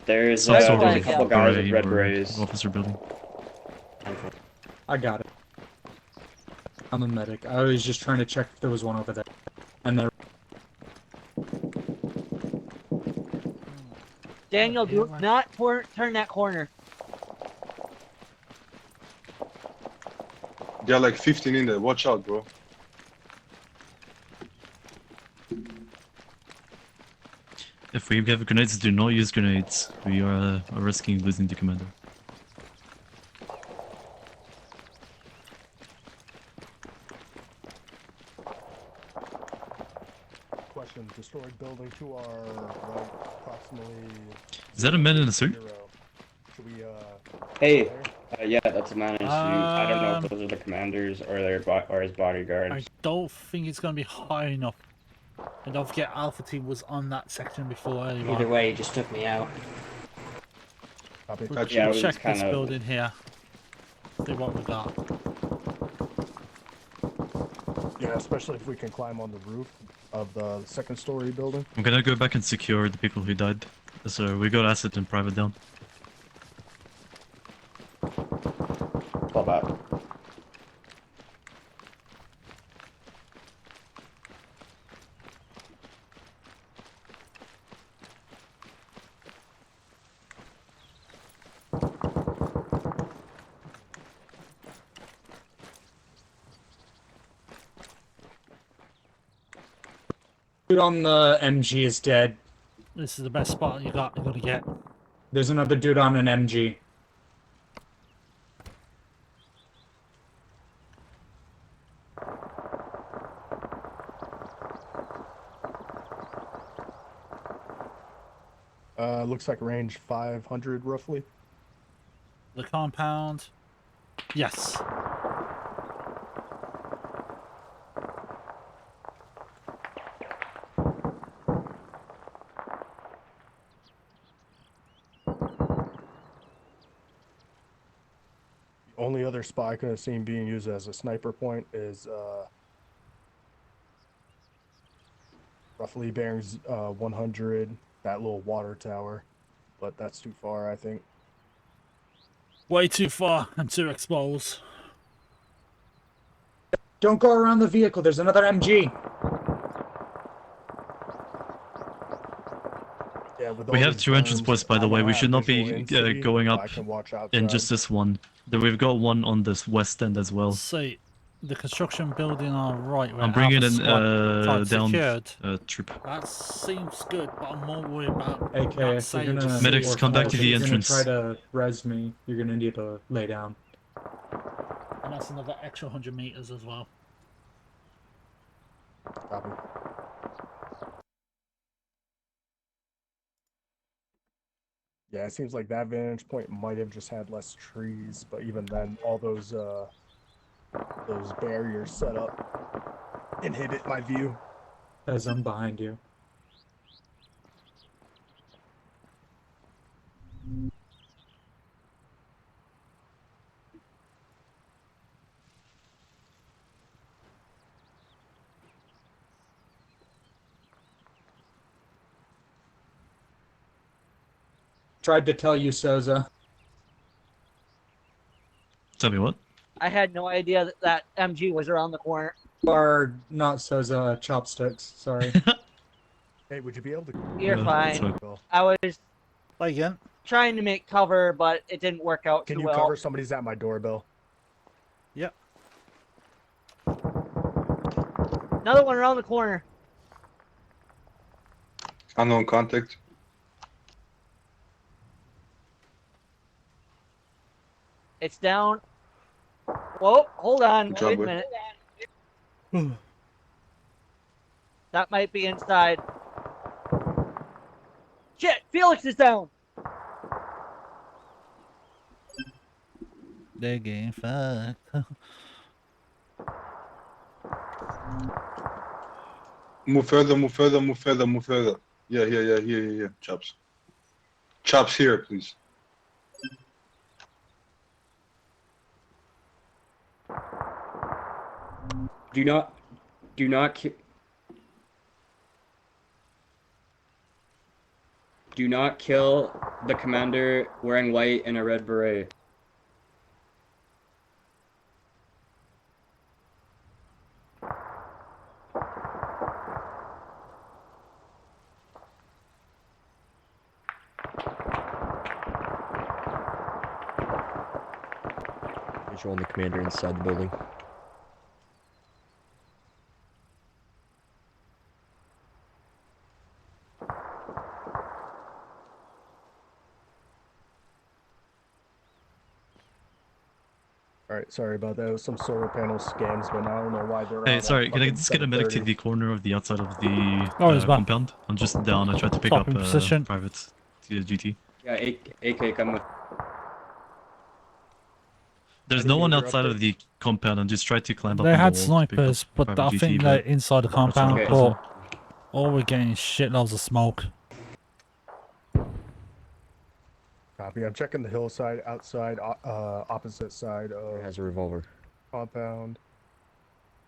There's Some sort a of couple guys with beret red or berets. officer building. I got it. I'm a medic. I was just trying to check if there was one over there. And there. Daniel, do not turn that corner. There are like 15 in there. Watch out, bro. If we have grenades, do not use grenades. We are risking losing the commander. Question, destroyed building to our right, approximately... Is that a man in a suit? 0. Should we, Hey, yeah, that's a man in a suit. I don't know Um, if those are the commanders or or his bodyguards. I don't think it's going to be high enough. And don't forget, Alpha Team was on that section before earlier Either on. way, he just took me out. Copy. We'll Yeah, it was check this kinda- building here. See what we got. Yeah, especially if we can climb on the roof of the second story building. I'm gonna go back and secure the people who died. So we got asset and private down. Fall back. Dude on the MG is dead. This is the best spot you're going to get. There's another dude on an MG. Looks like range 500 roughly. The compound. Yes. The only other spot I could have seen being used as a sniper point is roughly bearings 100, that little water tower, but that's too far, I think. Way too far and too exposed. Don't go around the vehicle. There's another MG. Yeah, with We all have these two entrance berms, points, by the I way. don't We have should not visual be in city, going but up I can watch in outside. just this one. We've got one on this west end as well. See, the construction building on our right where I'm bringing Alpha in Squad tried down secured. troop. That seems good, but I'm more worried about AK, that if you're gonna save. Medics, or come back to if the you're entrance. gonna try to res me, you're gonna need to lay down. And that's another extra 100 meters as well. Copy. Yeah, it seems like that vantage point might have just had less trees, but even then, all those barriers set up inhibit my view. As I'm behind you. Tried to tell you, Souza. Tell me what? I had no idea that that MG was around the corner. Or not Souza, chopsticks. Sorry. Hey, would you be able to? You're Yeah, fine. that's I was Again. trying to make cover, but it didn't work out Can too you well. cover somebody's at my doorbell? Yep. Another one around the corner. Unknown contact. It's down. Whoa, hold on. Good job, Wait a boy. minute. That might be inside. Shit, Felix is down. They're getting fucked. Move further, move further, move further, move further. Yeah, here. Chops. Chops here, please. Do not ki- Do not kill the commander wearing white and a red beret. Visual on the commander inside the building. Alright, sorry about that. It was some solar panel scans, but I don't know why they're Hey, on sorry, at can I fucking just get a medic to 7:30. the corner of the outside of the Oh, he's back. compound? I'm just down. I tried to pick Stop up in position. private GT. Yeah, AK, come with. There's Any no one major outside of updates? the compound and just tried to climb up They on had the wall to pick up snipers, but private I GT, think but they're inside the that's not compound. Okay. possible. But all we're getting is shitloads of smoke. Copy. I'm checking the hillside outside, opposite side of Has a revolver. compound.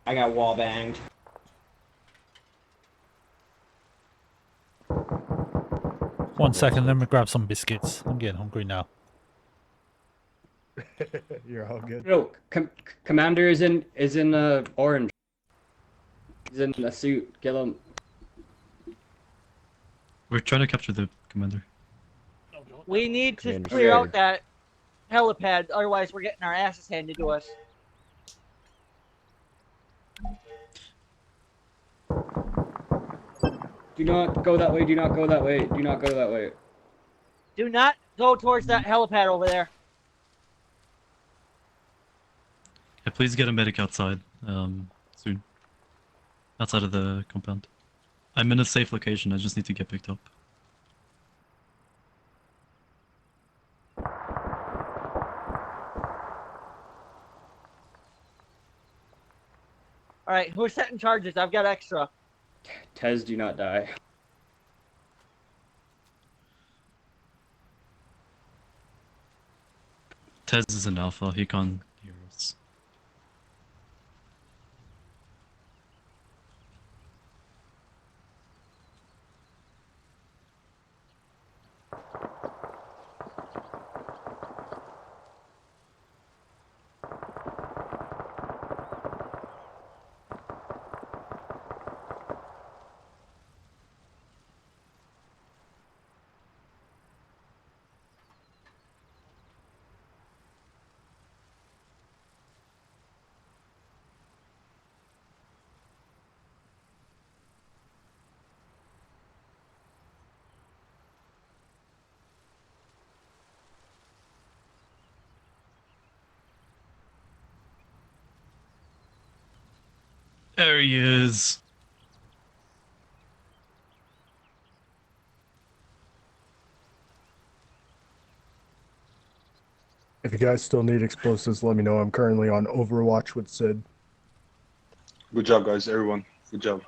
I got wall banged. One second, let me grab some biscuits. I'm getting hungry now. You're all good. No, commander is in orange. He's in a suit. Kill him. We're trying to capture the commander. We need to Commander clear out scared. that helipad, otherwise we're getting our asses handed to us. Do not go that way. Do not go that way. Do not go that way. Do not go towards that helipad over there. Yeah, please get a medic outside soon. Outside of the compound. I'm in a safe location. I just need to get picked up. Alright, who's setting charges? I've got extra. Tez, do not die. Tez is an alpha. He can't hear us. There he is. If you guys still need explosives, let me know. I'm currently on Overwatch with Sid. Good job, guys. Everyone. Good job.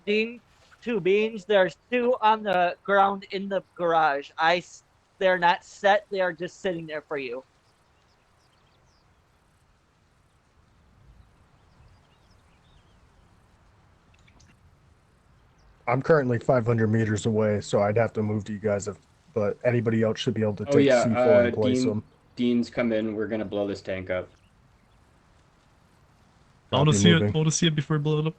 Dean, 2 beans. There's 2 on the ground in the garage. They're not set. They are just sitting there for you. I'm currently 500 meters away, so I'd have to move to you guys, but anybody else should be able to Oh take yeah, C4 and place them. Dean's come in. We're gonna blow this tank up. I want to Copy, see it. moving. I want to see it before we blow it up.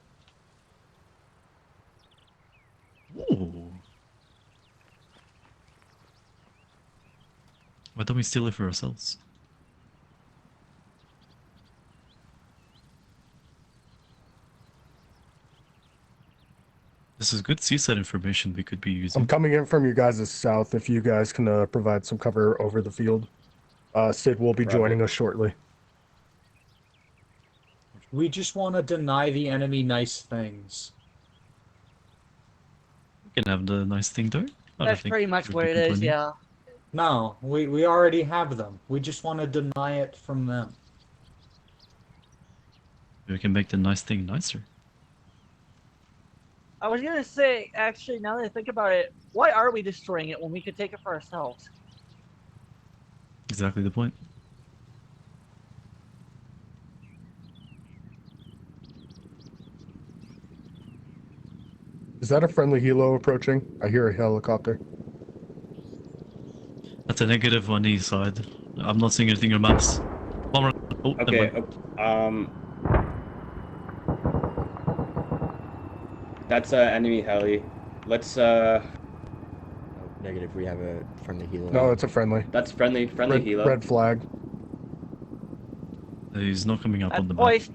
Ooh. Why don't we steal it for ourselves? This is good seaside information we could be using. I'm coming in from you guys' south. If you guys can provide some cover over the field. Sid will be Roger. joining us shortly. We just want to deny the enemy nice things. We can have the nice thing though. I don't That's think pretty much we'd what be it is, complaining. yeah. No, we already have them. We just want to deny it from them. We can make the nice thing nicer. I was gonna say, actually, now that I think about it, why are we destroying it when we could take it for ourselves? Exactly the point. Is that a friendly helo approaching? I hear a helicopter. That's a negative on each side. I'm not seeing anything on maps. Bomber. Oh, never Okay, mind. that's enemy heli. Let's Negative, we have a friendly helo. No, it's a friendly. That's friendly helo. Red flag. He's not coming up At on the map. voice.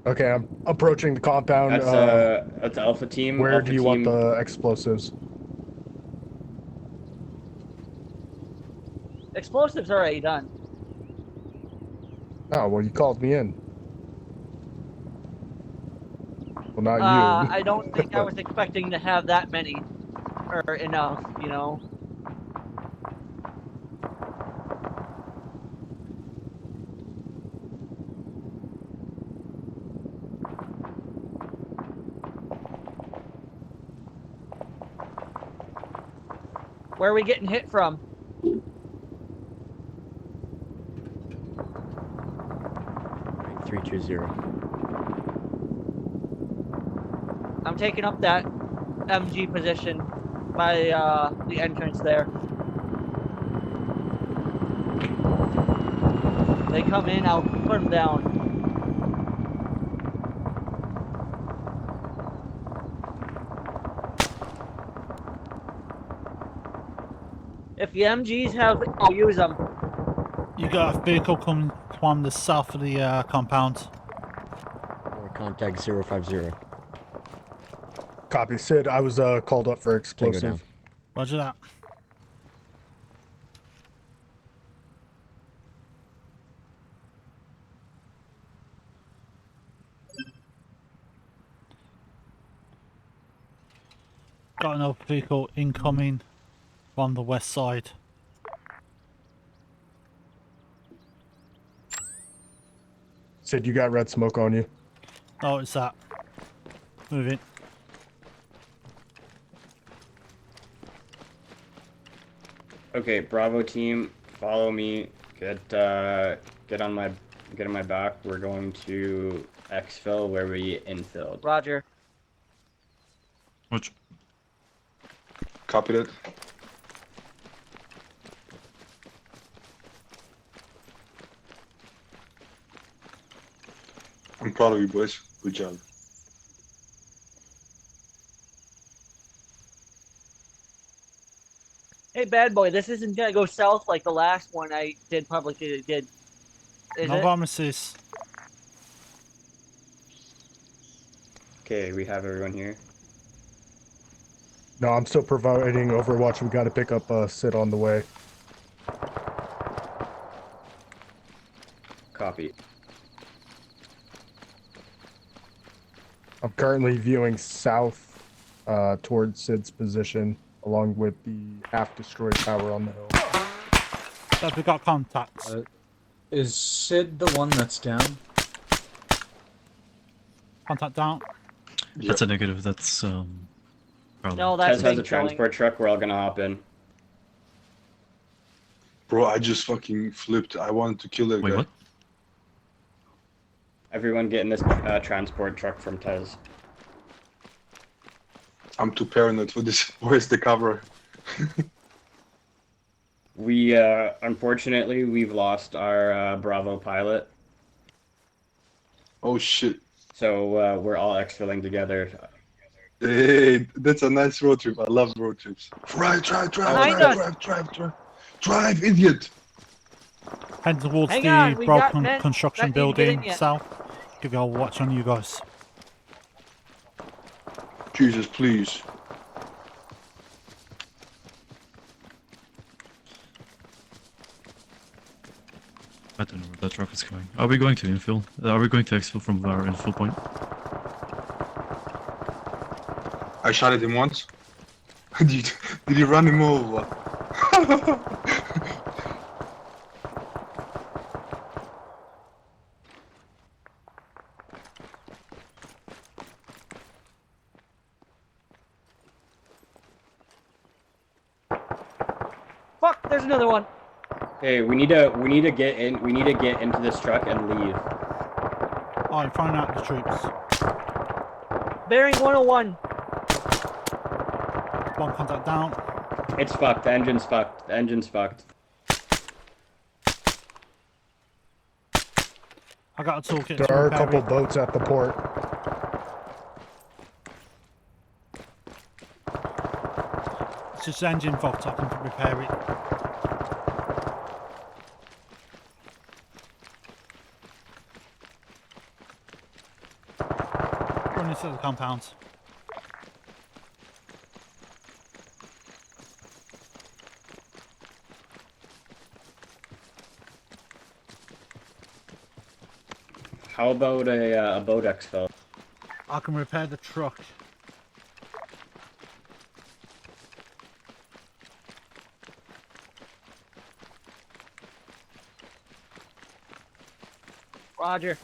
Okay, I'm approaching the compound. That's Alpha Team. Where Alpha do you team, want the explosives? Explosives are already done. Oh, well, you called me in. Well, not you. I don't think I was expecting to have that many. Or enough, you know. Where are we getting hit from? 320. I'm taking up that MG position by the entrance there. They come in, I'll put them down. If the MGs have, I'll use them. You got a vehicle coming from the south of the compound. Contact 050. Copy. Sid, I was called up for explosive. Roger that. Got another vehicle incoming from the west side. Sid, you got red smoke on you. Oh, it's that. Moving. Okay, Bravo team, follow me. Get on my back. We're going to exfil where we infilled. Roger. Watch. Copy that. I'm proud of you, boys. Good job. Hey, bad boy, this isn't gonna go south like the last one I did publicly did. Is No it? promises. Okay, we have everyone here. No, I'm still providing Overwatch. We got to pick up Sid on the way. Copy. I'm currently viewing south towards Sid's position, along with the half-destroyed tower on the hill. Have we got contacts? Is Sid the one that's down? Contact down. That's a negative. That's probably. No, that's Tez has a big transport truck. We're all gonna hop in. Bro, I just fucking flipped. I wanted to kill that Wait, guy. what? Everyone get in this transport truck from Tez. I'm too paranoid for this. Where's the cover? We unfortunately we've lost our Bravo pilot. Oh shit. So we're all exfilling together. Hey, that's a nice road trip. I love road trips. Drive, idiot! Head towards Hang the on, we got broken men construction that didn't get in building yet. south. Give y'all a watch on you guys. Jesus, please. I don't know where that truck is going. Are we going to infill? Are we going to exfil from our infill point? I shot at him once. did you run him over? Fuck, there's another one. Okay, we need to get into this truck and leave. Alright, find out the troops. Bearing 101. One contact down. It's fucked. The engine's fucked. The engine's fucked. I got a toolkit. There to are a repair couple it. boats at the port. It's just engine fault. I can repair it. Run into the compounds. How about a boat exfil? I can repair the truck. Roger.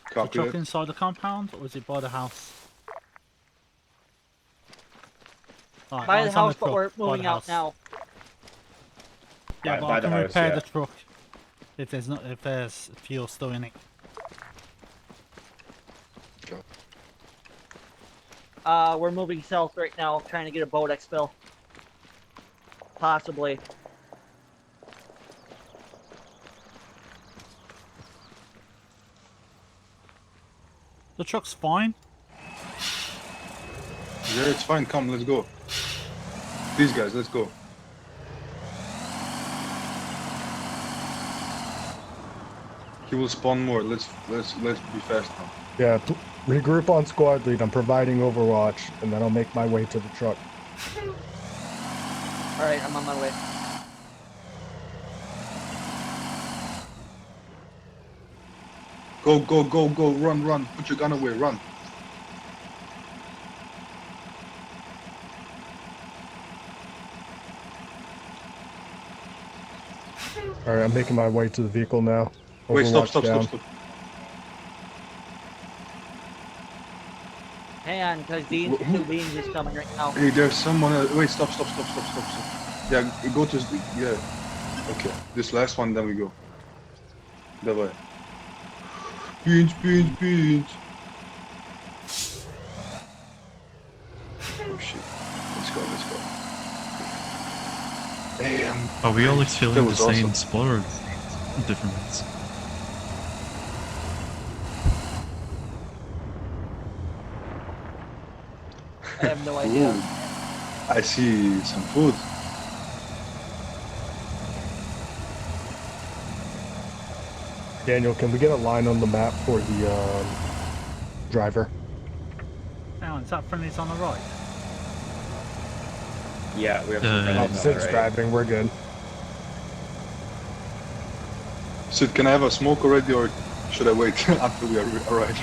The Copy truck it. inside the compound, or is it by the house? Right, By the it's on house, but truck, we're by moving the out house. now. Yeah, By- but by I the can house, repair yeah. the truck if there's fuel still in it. We're moving south right now, trying to get a boat exfil. Possibly. The truck's fine. Yeah, it's fine. Come, let's go. These guys, let's go. He will spawn more. Let's be fast now. Yeah, regroup on squad lead. I'm providing overwatch, and then I'll make my way to the truck. Alright, I'm on my way. Go, go, go, go! Run, run! Put your gun away! Run! Alright, I'm making my way to the vehicle now. Wait! Stop! Overwatch Stop! down. Stop! Stop! Hang on, because these two beams is coming right now. Hey, there's someone. Wait! Stop! Stop! Stop! Stop! Stop! Stop! Yeah, go to. Yeah. Okay. This last one, then we go. Давай. Pinch, pinch, pinch. Oh shit. Let's go, let's go. Damn. Are we all feeling That the was same awesome. spot or different ones? I have no idea. Ooh. I see some food. Daniel, can we get a line on the map for the driver? Hang on, is that friendly's on the right? Yeah, we have some friendlies on the Sid's right. driving, we're good. Sid, can I have a smoke already, or should I wait until we arrive?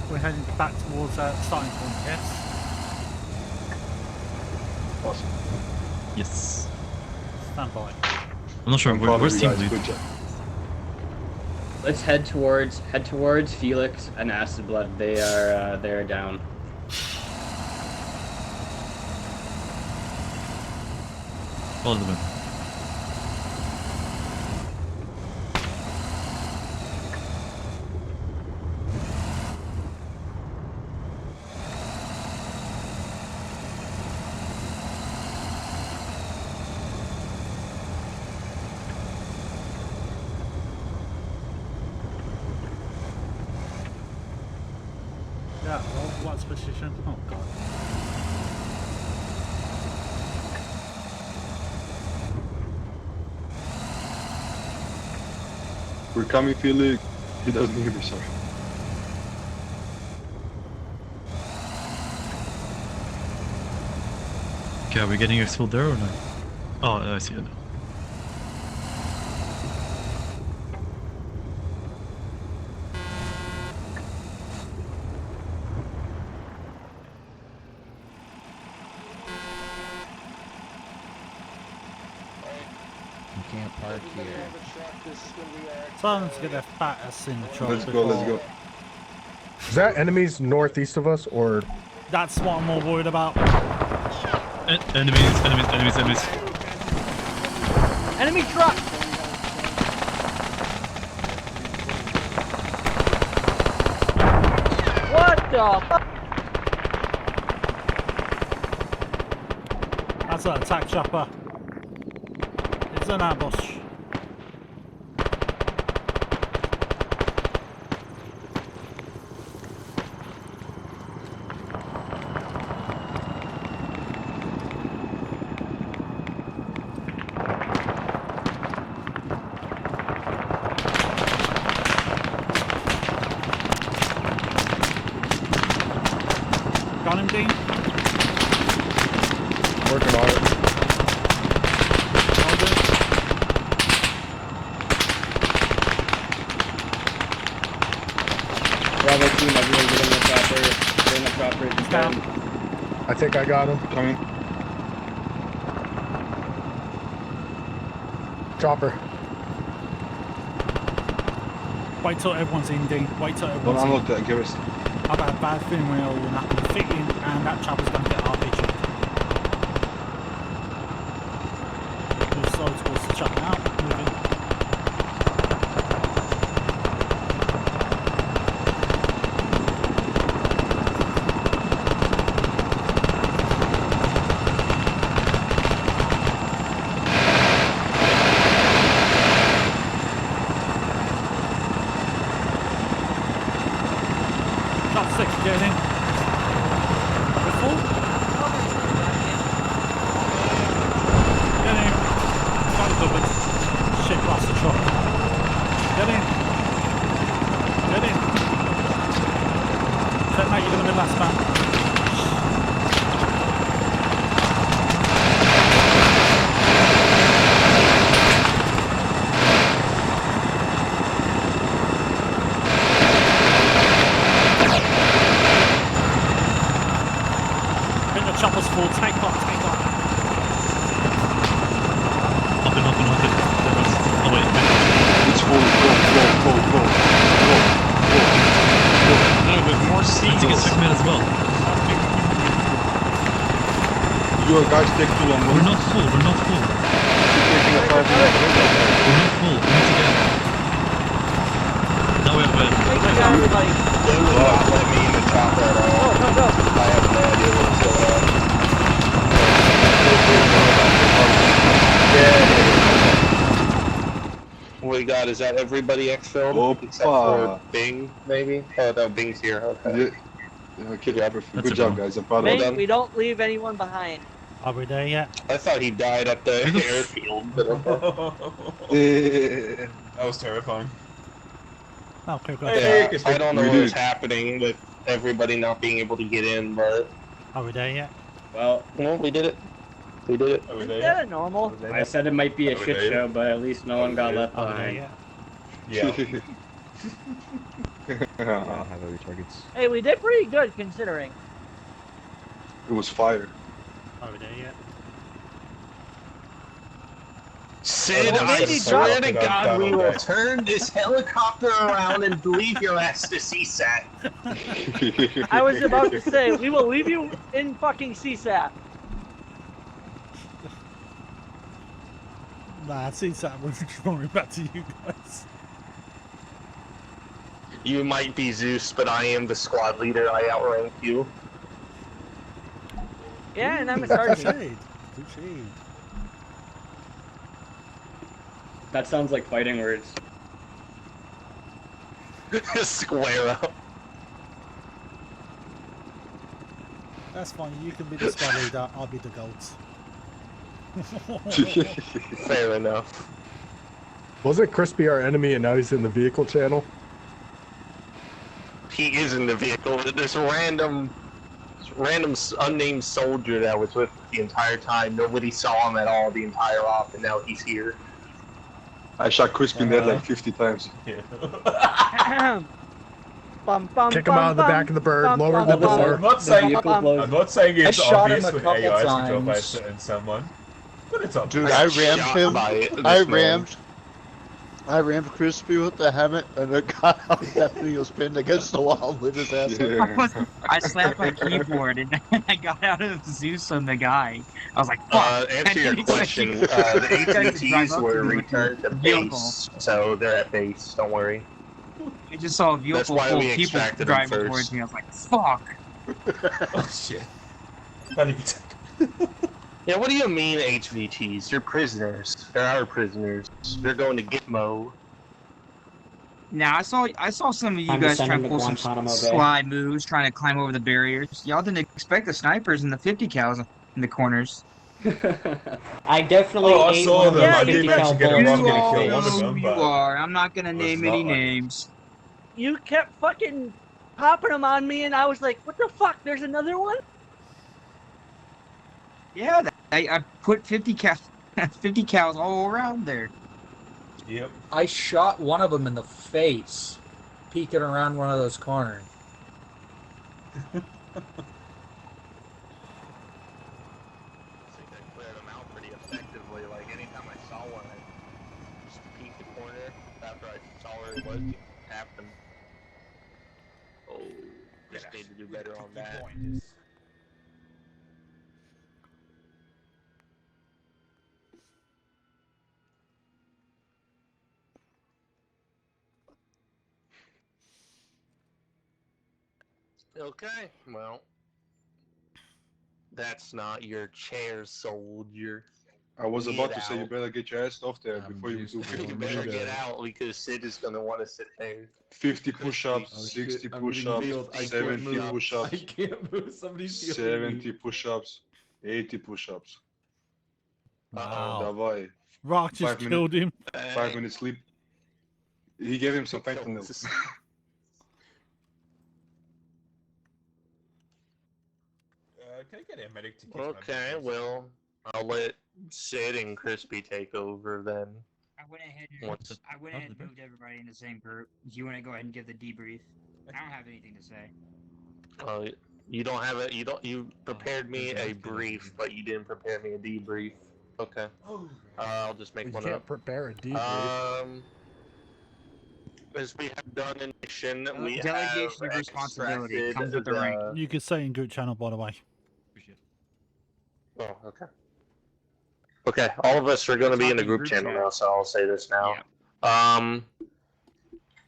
We're heading back towards starting point, yes? Awesome. Yes. Stand by. I'm not sure. I'm Where's following team you guys. lead? Good job. Let's head towards Felix and Acid Blood. They're down. Follow the wind. Yeah, well, what's position? Oh god. We're coming, Felix. He doesn't hear me, sorry. Okay, are we getting expelled there or not? Oh, I see it. can't park here. Tell them to get their fat ass in the truck. Let's go, let's go. Is that enemies northeast of us, or? That's what I'm more worried about. Enemies. Enemy truck! What the fuck? That's an attack chopper. It's an ambush. Got him, Dean. Working on it. Hold it. Bravo team, everyone get in the chopper. Get in the chopper if you can. I think I got him. Coming. Chopper. Wait till everyone's in, Dean. Wait till Don't everyone's in. unlock that, Garrus. I've had a bad feeling when it'll happen to fit in and that chopper's going to get RPG. Move slow towards the chopper now. Moving. Top 6, get in. We're full. Get in. Got it covered. Shit, lost the truck. Get in. Get in. Set, mate, you're going to be last man. I think the chopper's full. Take off, take off. Hop in. Oh wait. It's full. Go. No, there's more I think it's seagulls. segment as well. You guys take too long. We're not full. You're taking a 5 minute. We're not full. We need to get. Now we have Thank you, everybody. They will not let me in the chopper at all. Go. I have no idea what's going on. What we got? Is that everybody exfilled? Except for Bing, maybe? Oh, no, Bing's here. Okay. Yeah, okay, That's good a job, go. guys. I'm proud of Mate, you. we don't leave anyone behind. Are we there yet? I thought he died at the airfield, but Yeah. That was terrifying. Okay, go. yeah, I don't know what's happening with everybody not being able to get in, but Are we there yet? Well, no, we did it. We did it. Isn't that a normal? I said it might be a Are we shit there? show, but at least no one got left Are we there behind. yet? Yeah. I don't have other targets. Hey, we did pretty good considering. It was fire. Are we there yet? Sid, Well, I maybe swear drop- to God, we will turn this helicopter around and leave your ass to CSAT. I was about to say, we will leave you in fucking CSAT. Nah, I see that. We're going back to you guys. You might be Zeus, but I am the squad leader. I outrank you. Yeah, and I'm a sergeant. Touche. That sounds like fighting words. Square up. That's fine. You can be the squad leader. I'll be the goat. Fair enough. Wasn't Crispy our enemy and now he's in the vehicle channel? He is in the vehicle. This random unnamed soldier that was with us the entire time. Nobody saw him at all the entire op, and now he's here. I shot Crispy in the head like 50 times. Yeah. Kick him out of the back of the bird, lower the door. I'm not saying vehicle blows. I'm not saying it's I shot him obvious a with AIs AIs controlled by times. someone. But it's up. Dude, I rammed Shot him. by I this man. rammed Crispy with the helmet, and it got out that thing was pinned against the wall, lit his ass up. I slapped my keyboard and I got out of Zeus on the guy. I was like, "Fuck!" I Answer your didn't expect question. you- The you guys to drive HVTs up were to me with your returned to vehicle. base, so they're at base. Don't worry. I just saw a That's vehicle why full we of people extracted them driving towards first. me. I was like, "Fuck!" Oh shit. Panic attack. Yeah, what do you mean HVTs? They're prisoners. They're our prisoners. They're going to Gitmo. Now I saw some of you Time to guys send trying him to to pull some Guantanamo Bay. sly moves, trying to climb over the barriers. Y'all didn't expect the snipers and the 50 cals in the corners. I definitely Oh, I ate saw one of them. those I 50 didn't cal actually get a bullets run in You the to all kill one of face. know them, who but you are. I'm not gonna was name not any lucky. names. You kept fucking popping them on me, and I was like, "What the fuck? There's another one." Yeah, I put 50 cals all around there. Yep. I shot one of them in the face, peeking around one of those corners. I think I cleared them out pretty effectively. Like, anytime I saw one, I just peeked the corner after I saw where it was, tapped them. Oh, just need to do better on that. Okay, well, that's not your chair, soldier. I was Get about to say you out. better get your ass off there before you do You 50 better push-ups. get out because Sid is gonna want to sit there. 50 push-ups, Oh, 60 shit, I'm getting push-ups, healed. I can't 70 move. push-ups, I can't move. Somebody's healing 70 me. push-ups, 80 push-ups. Wow. Davai. Rock just killed him. 5 minutes sleep. He gave him some fentanyl. Can I get a medic to kick my Okay, butt? well, I'll let Sid and Crispy take over then. I went ahead What's and moved everybody in the same group. Do you want to go ahead and give the debrief? I don't have anything to say. You don't have a you prepared me a brief, but you didn't prepare me a debrief. Okay. I'll just make You one can't up. prepare a debrief. As we have done in mission, we Delegation have of responsibility extracted comes with the rank. You could say in group channel, by the way. Oh, okay. Okay, all of us are going to be in the Talking group group channel chat. now, so I'll say this now.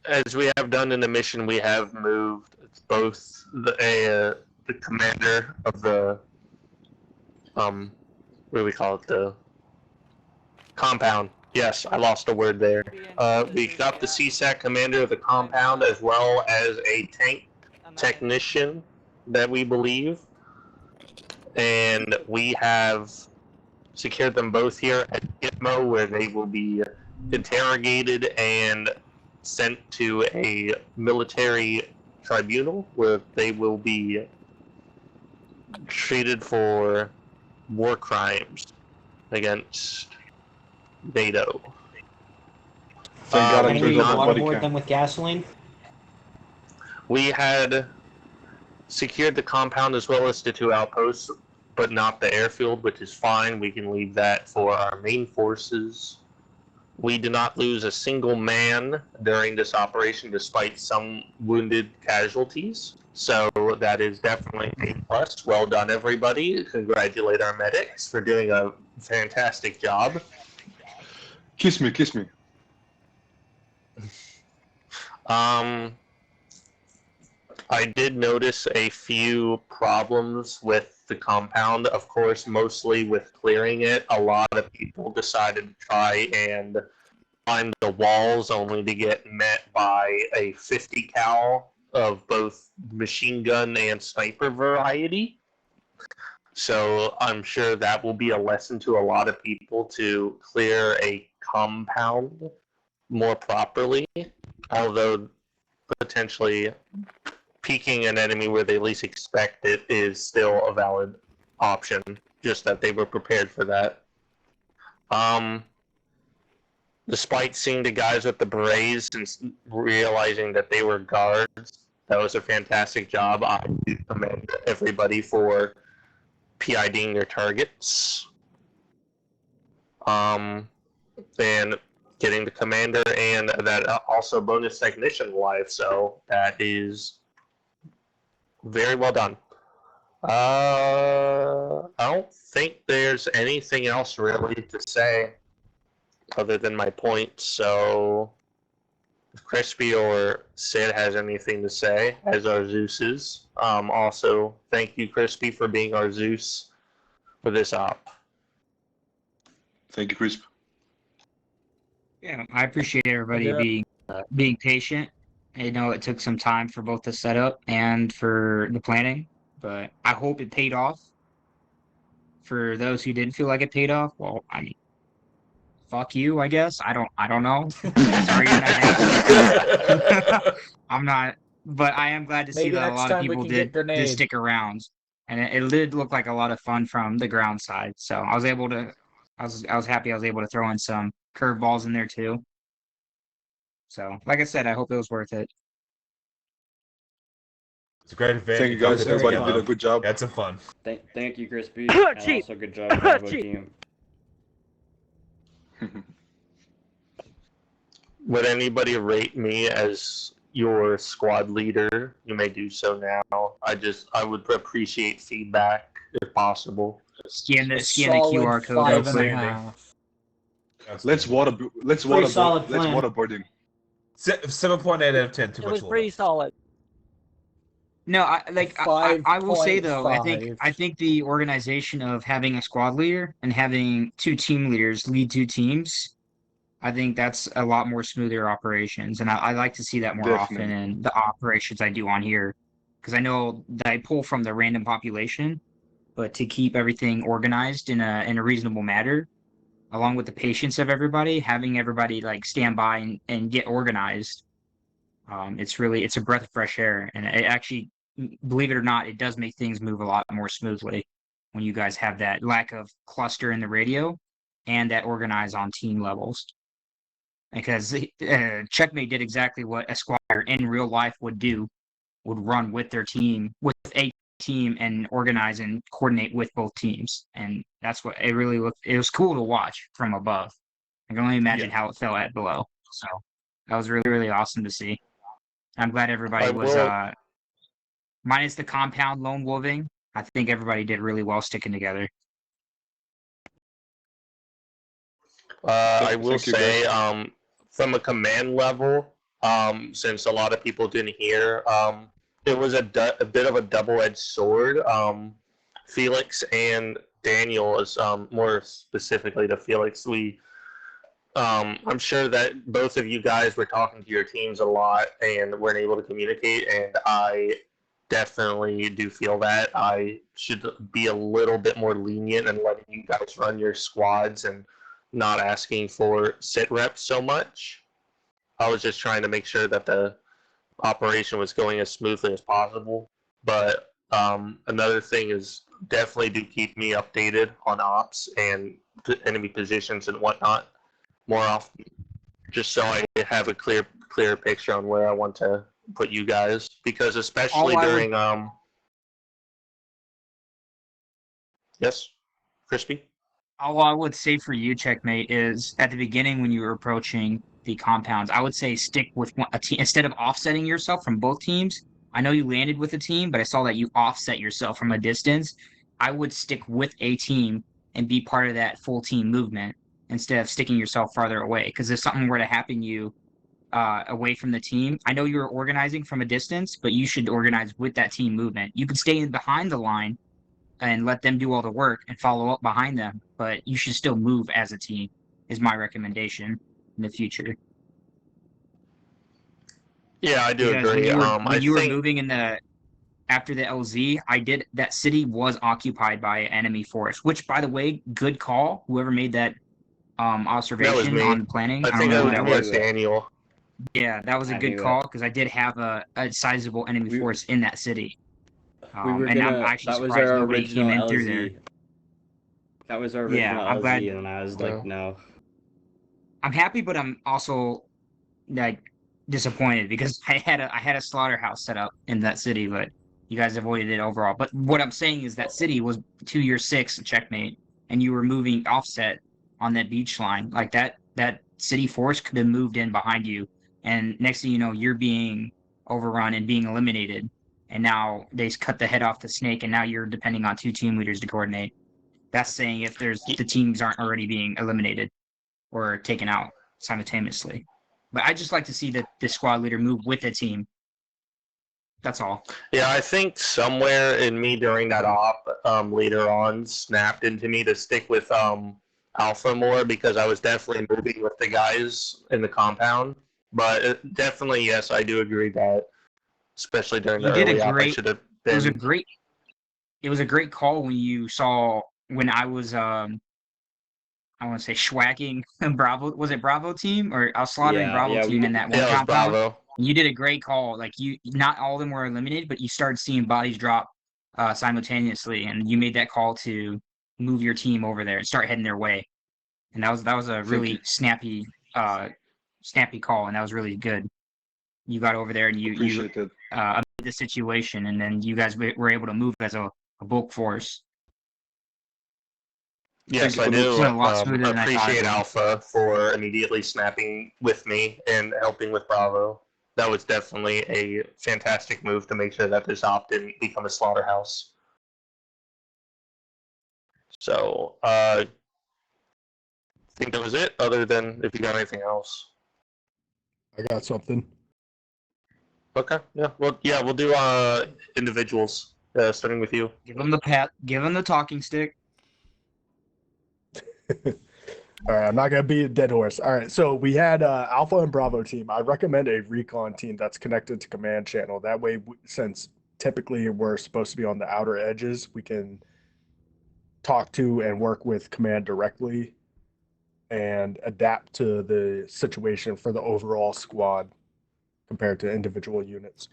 As we have done in the mission, we have moved both the commander of the what do we call it, the compound. Yes, I lost a word there. We got the CSAC commander of the compound as well as a tank technician that we believe, and we have secured them both here at Gitmo, where they will be interrogated and sent to a military tribunal where they will be treated for war crimes against NATO. Thank God I Can turned we off the body waterboard cam. them with gasoline? We had secured the compound as well as the two outposts, but not the airfield, which is fine. We can leave that for our main forces. We did not lose a single man during this operation, despite some wounded casualties. So that is definitely a plus. Well done, everybody. Congratulate our medics for doing a fantastic job. Kiss me, kiss me. I did notice a few problems with the compound, of course, mostly with clearing it. A lot of people decided to try and climb the walls only to get met by a 50 cal of both machine gun and sniper variety. So I'm sure that will be a lesson to a lot of people to clear a compound more properly, although potentially peeking an enemy where they least expect it is still a valid option, just that they were prepared for that. Despite seeing the guys with the berets and realizing that they were guards, that was a fantastic job. I do commend everybody for PIDing their targets. and getting the commander and that also bonus technician life. So that is very well done. I don't think there's anything else really to say other than my point. So if Crispy or Sid has anything to say, as our Zeus's, also thank you, Crispy, for being our Zeus for this op. Thank you, Crisp. Yeah, I appreciate everybody being patient. I know it took some time for both the setup and for the planning, but I hope it paid off. For those who didn't feel like it paid off, well, I mean, fuck you, I guess. I don't know. Sorry you're not happy. I'm not, but I am glad to see Maybe that a next lot of time we people can get did grenade. stick around, and it did look like a lot of fun from the ground side. So I was able to, I was happy I was able to throw in some curveballs in there too. So, like I said, I hope it was worth it. It's a great event. Thank you, guys. Everybody did a good job. Had some fun. Thank you, Crispy. And also good job, Bravo team. Would anybody rate me as your squad leader? You may do so now. I would appreciate feedback if possible. Scan the QR code. 5.5. Let's waterboarding. 7.8 out of 10. Too It much was water. pretty solid. No, I will say though, I 5.5. think the organization of having a squad leader and having two team leaders lead two teams, I think that's a lot more smoother operations, and I like to see that more often in the operations I do on here, because I know that I pull from the random population, but to keep everything organized in a reasonable manner, along with the patience of everybody, having everybody like stand by and get organized. It's a breath of fresh air, and it actually, believe it or not, it does make things move a lot more smoothly when you guys have that lack of cluster in the radio and that organize on team levels. Because Checkmate did exactly what a squatter in real life would do, would run with their team, with a team, and organize and coordinate with both teams, and that's what it really looked. It was cool to watch from above. I can only imagine how it felt at below. So that was really, really awesome to see. I'm glad everybody was minus the compound lone wolving. I think everybody did really well sticking together. I will say, from a command level, since a lot of people didn't hear, it was a bit of a double-edged sword. Felix and Daniel, is more specifically to Felix, I'm sure that both of you guys were talking to your teams a lot and weren't able to communicate, and I definitely do feel that I should be a little bit more lenient and letting you guys run your squads and not asking for sit reps so much. I was just trying to make sure that the operation was going as smoothly as possible. But another thing is definitely do keep me updated on ops and enemy positions and whatnot more often, just so I have a clear picture on where I want to put you guys, because especially during yes, Crispy. All I would say for you, Checkmate, is at the beginning when you were approaching the compounds, I would say stick with a team instead of offsetting yourself from both teams. I know you landed with a team, but I saw that you offset yourself from a distance. I would stick with a team and be part of that full team movement instead of sticking yourself farther away. Because if something were to happen to you away from the team, I know you're organizing from a distance, but you should organize with that team movement. You could stay in behind the line and let them do all the work and follow up behind them, but you should still move as a team, is my recommendation in the future. Yeah, I do Because agree. when you were moving in after the LZ, that city was occupied by an enemy force, which, by the way, good call. Whoever made that observation on the planning. I think that was Daniel. Yeah, that was a good call because I did have a sizable enemy force in that city. I'm actually surprised nobody came in through there. That was our original I'm LZ, glad. and I was like, no. I'm happy, but I'm also like disappointed because I had a slaughterhouse set up in that city, but you guys avoided it overall. But what I'm saying is that city was 2 year 6 checkmate, and you were moving offset on that beach line. Like that city force could have moved in behind you, and next thing you know, you're being overrun and being eliminated. And now they cut the head off the snake, and now you're depending on 2 team leaders to coordinate. That's saying if the teams aren't already being eliminated or taken out simultaneously. But I just like to see the squad leader move with the team. That's all. Yeah, I think somewhere in me during that op, later on, snapped into me to stick with Alpha more because I was definitely moving with the guys in the compound. But definitely, yes, I do agree that, especially during the early op, I should have been. It was a great call when you saw when I was I want to say schwacking Bravo. Was it Bravo team or I was slaughtering Bravo team in that one compound? Bravo. You did a great call. Like not all of them were eliminated, but you started seeing bodies drop simultaneously, and you made that call to move your team over there and start heading their way. And that was a really snappy call, and that was really good. You got over there and you amended the situation, and then you guys were able to move as a bulk force. Yes, I do appreciate Alpha for immediately snapping with me and helping with Bravo. That was definitely a fantastic move to make sure that this op didn't become a slaughterhouse. So, I think that was it, other than if you got anything else. I got something. Okay, yeah, well, we'll do individuals, starting with you. Give them the talking stick. All right, I'm not gonna be a dead horse. All right, so we had Alpha and Bravo team. I recommend a recon team that's connected to command channel. That way, since typically we're supposed to be on the outer edges, we can talk to and work with command directly and adapt to the situation for the overall squad compared to individual units.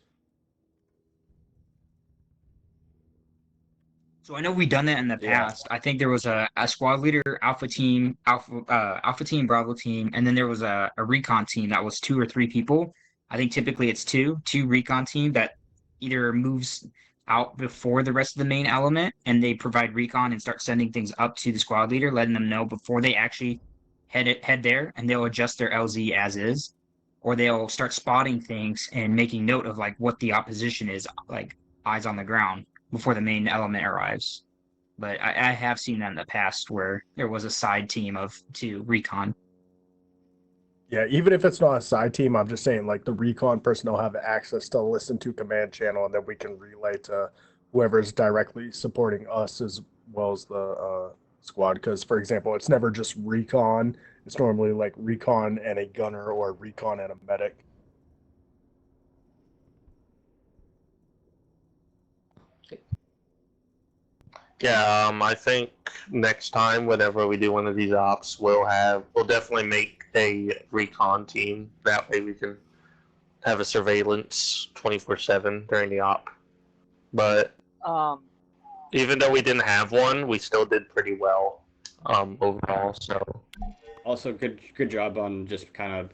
So I know we've done that in the past. I think there was a squad leader, Alpha team, Bravo team, and then there was a recon team that was 2 or 3 people. I think typically it's two recon team that either moves out before the rest of the main element, and they provide recon and start sending things up to the squad leader, letting them know before they actually head there, and they'll adjust their LZ as is, or they'll start spotting things and making note of like what the opposition is, like eyes on the ground, before the main element arrives. But I have seen that in the past where there was a side team of 2 recon. Yeah, even if it's not a side team, I'm just saying like the recon personnel have access to listen to command channel, and then we can relay to whoever's directly supporting us as well as the squad. Because, for example, it's never just recon. It's normally like recon and a gunner or recon and a medic. Yeah, I think next time, whenever we do one of these ops, we'll definitely make a recon team. That way we can have a surveillance 24/7 during the op. But even though we didn't have one, we still did pretty well overall. So also good job on just kind of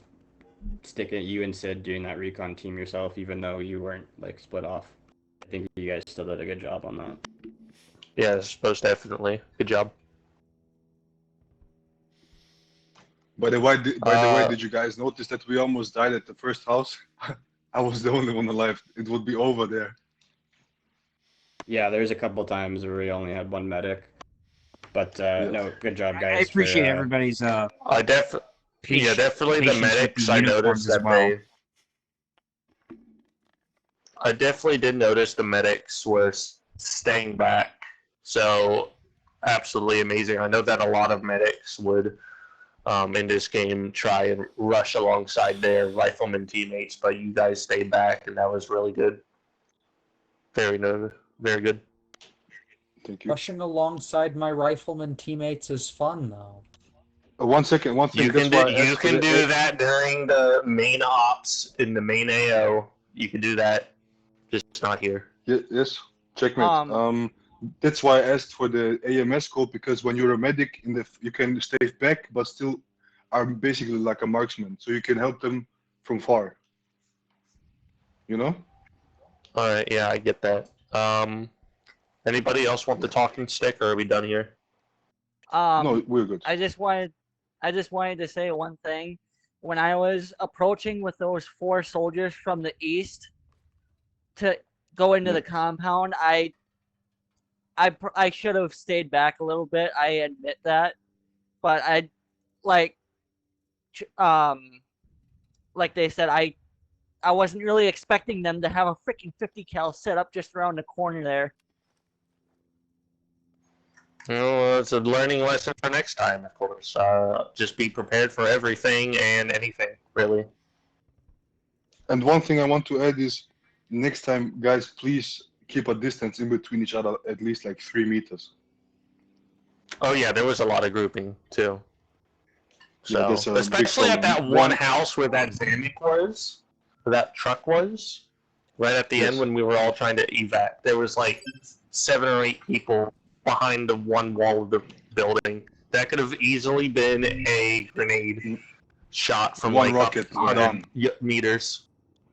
sticking you and Sid doing that recon team yourself, even though you weren't like split off. I think you guys still did a good job on that. yeah, most definitely. Good job. By the way, did you guys notice that we almost died at the first house? I was the only one alive. It would be over there. Yeah, there's a couple times where we only had 1 medic. But no, good job, guys. I appreciate everybody's definitely the medics. I noticed that I definitely did notice the medics were staying back. So absolutely amazing. I know that a lot of medics would in this game try and rush alongside their rifleman teammates, but you guys stayed back, and that was really good. Very good. Thank you. Rushing alongside my rifleman teammates is fun, though. One second. You can do that during the main ops in the main AO. You can do that, just not here. Yes, checkmate. That's why I asked for the AMS code, because when you're a medic, you can stay back, but still are basically like a marksman, so you can help them from far. You know? All right, yeah, I get that. Anybody else want the talking stick, or are we done here? No, we're good. I just wanted I just wanted to say one thing. When I was approaching with those 4 soldiers from the east to go into the compound, I should have stayed back a little bit. I admit that, but like like they said, I wasn't really expecting them to have a freaking 50 cal set up just around the corner there. Well, it's a learning lesson for next time, of course. Just be prepared for everything and anything, really. And one thing I want to add is, next time, guys, please keep a distance in between each other, at least like 3 meters. Oh yeah, there was a lot of grouping too. Yeah, So, that's a big especially at problem. that one house where that Xamic was, where that truck was, right at the end when we were all trying to evac. There was like 7 or 8 people behind the one wall of the building. That could have easily been a grenade shot from One like rocket, 100 meters.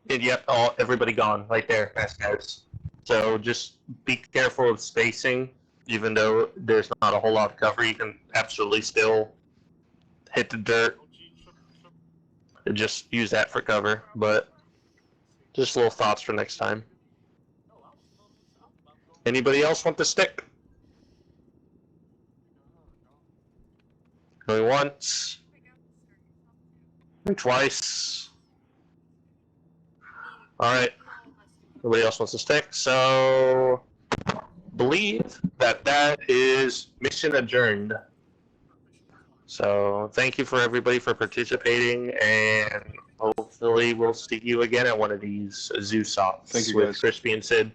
And yep, everybody gone right there. That's guys. So just be careful of spacing. Even though there's not a whole lot of cover, you can absolutely still hit the dirt and just use that for cover. But just little thoughts for next time. Anybody else want the stick? Going once. Twice. Alright. Nobody else wants to stick, so believe that that is mission adjourned. So thank you for everybody for participating, and hopefully we'll see you again at one of these Zeus ops Thank you, with guys. Crispy and Sid.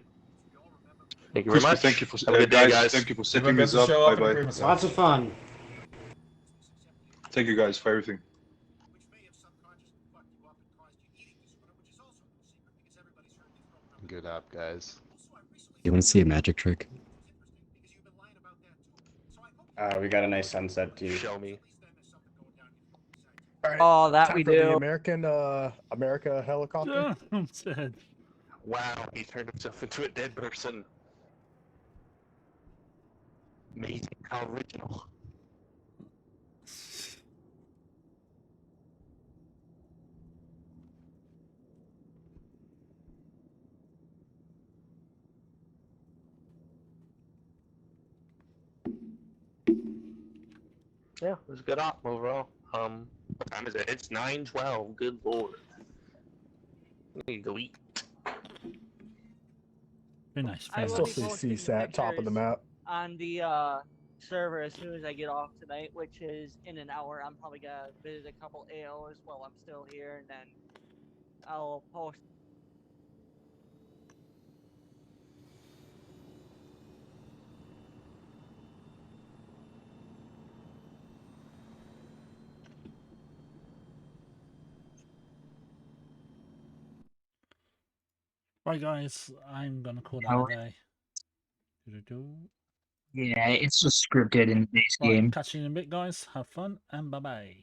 Thank you very Crispy, much. thank you for Have a good day, guys. Thank you for setting Everyone this gets to up. show up Bye and bye. prove myself. Lots of fun. Thank you guys for everything. Good up, guys. You want to see a magic trick? We got a nice sunset too. Show me. Oh, that Time we for the do. America helicopter. Yeah, I'm dead. Wow, he turned himself into a dead person. Amazing, how original. Yeah, it was a good op overall. What time is it? It's 9:12. Good lord. I need to go eat. Very nice. I Very will Still be nice. see posting CSAT top of the pictures map. on the server as soon as I get off tonight, which is in an hour. I'm probably gonna visit a couple AOs while I'm still here, and then I'll post. Right, guys, I'm gonna call that a day. Do-do-do. Yeah, it's just scripted in today's Right, game. catch you in a bit, guys. Have fun and bye bye.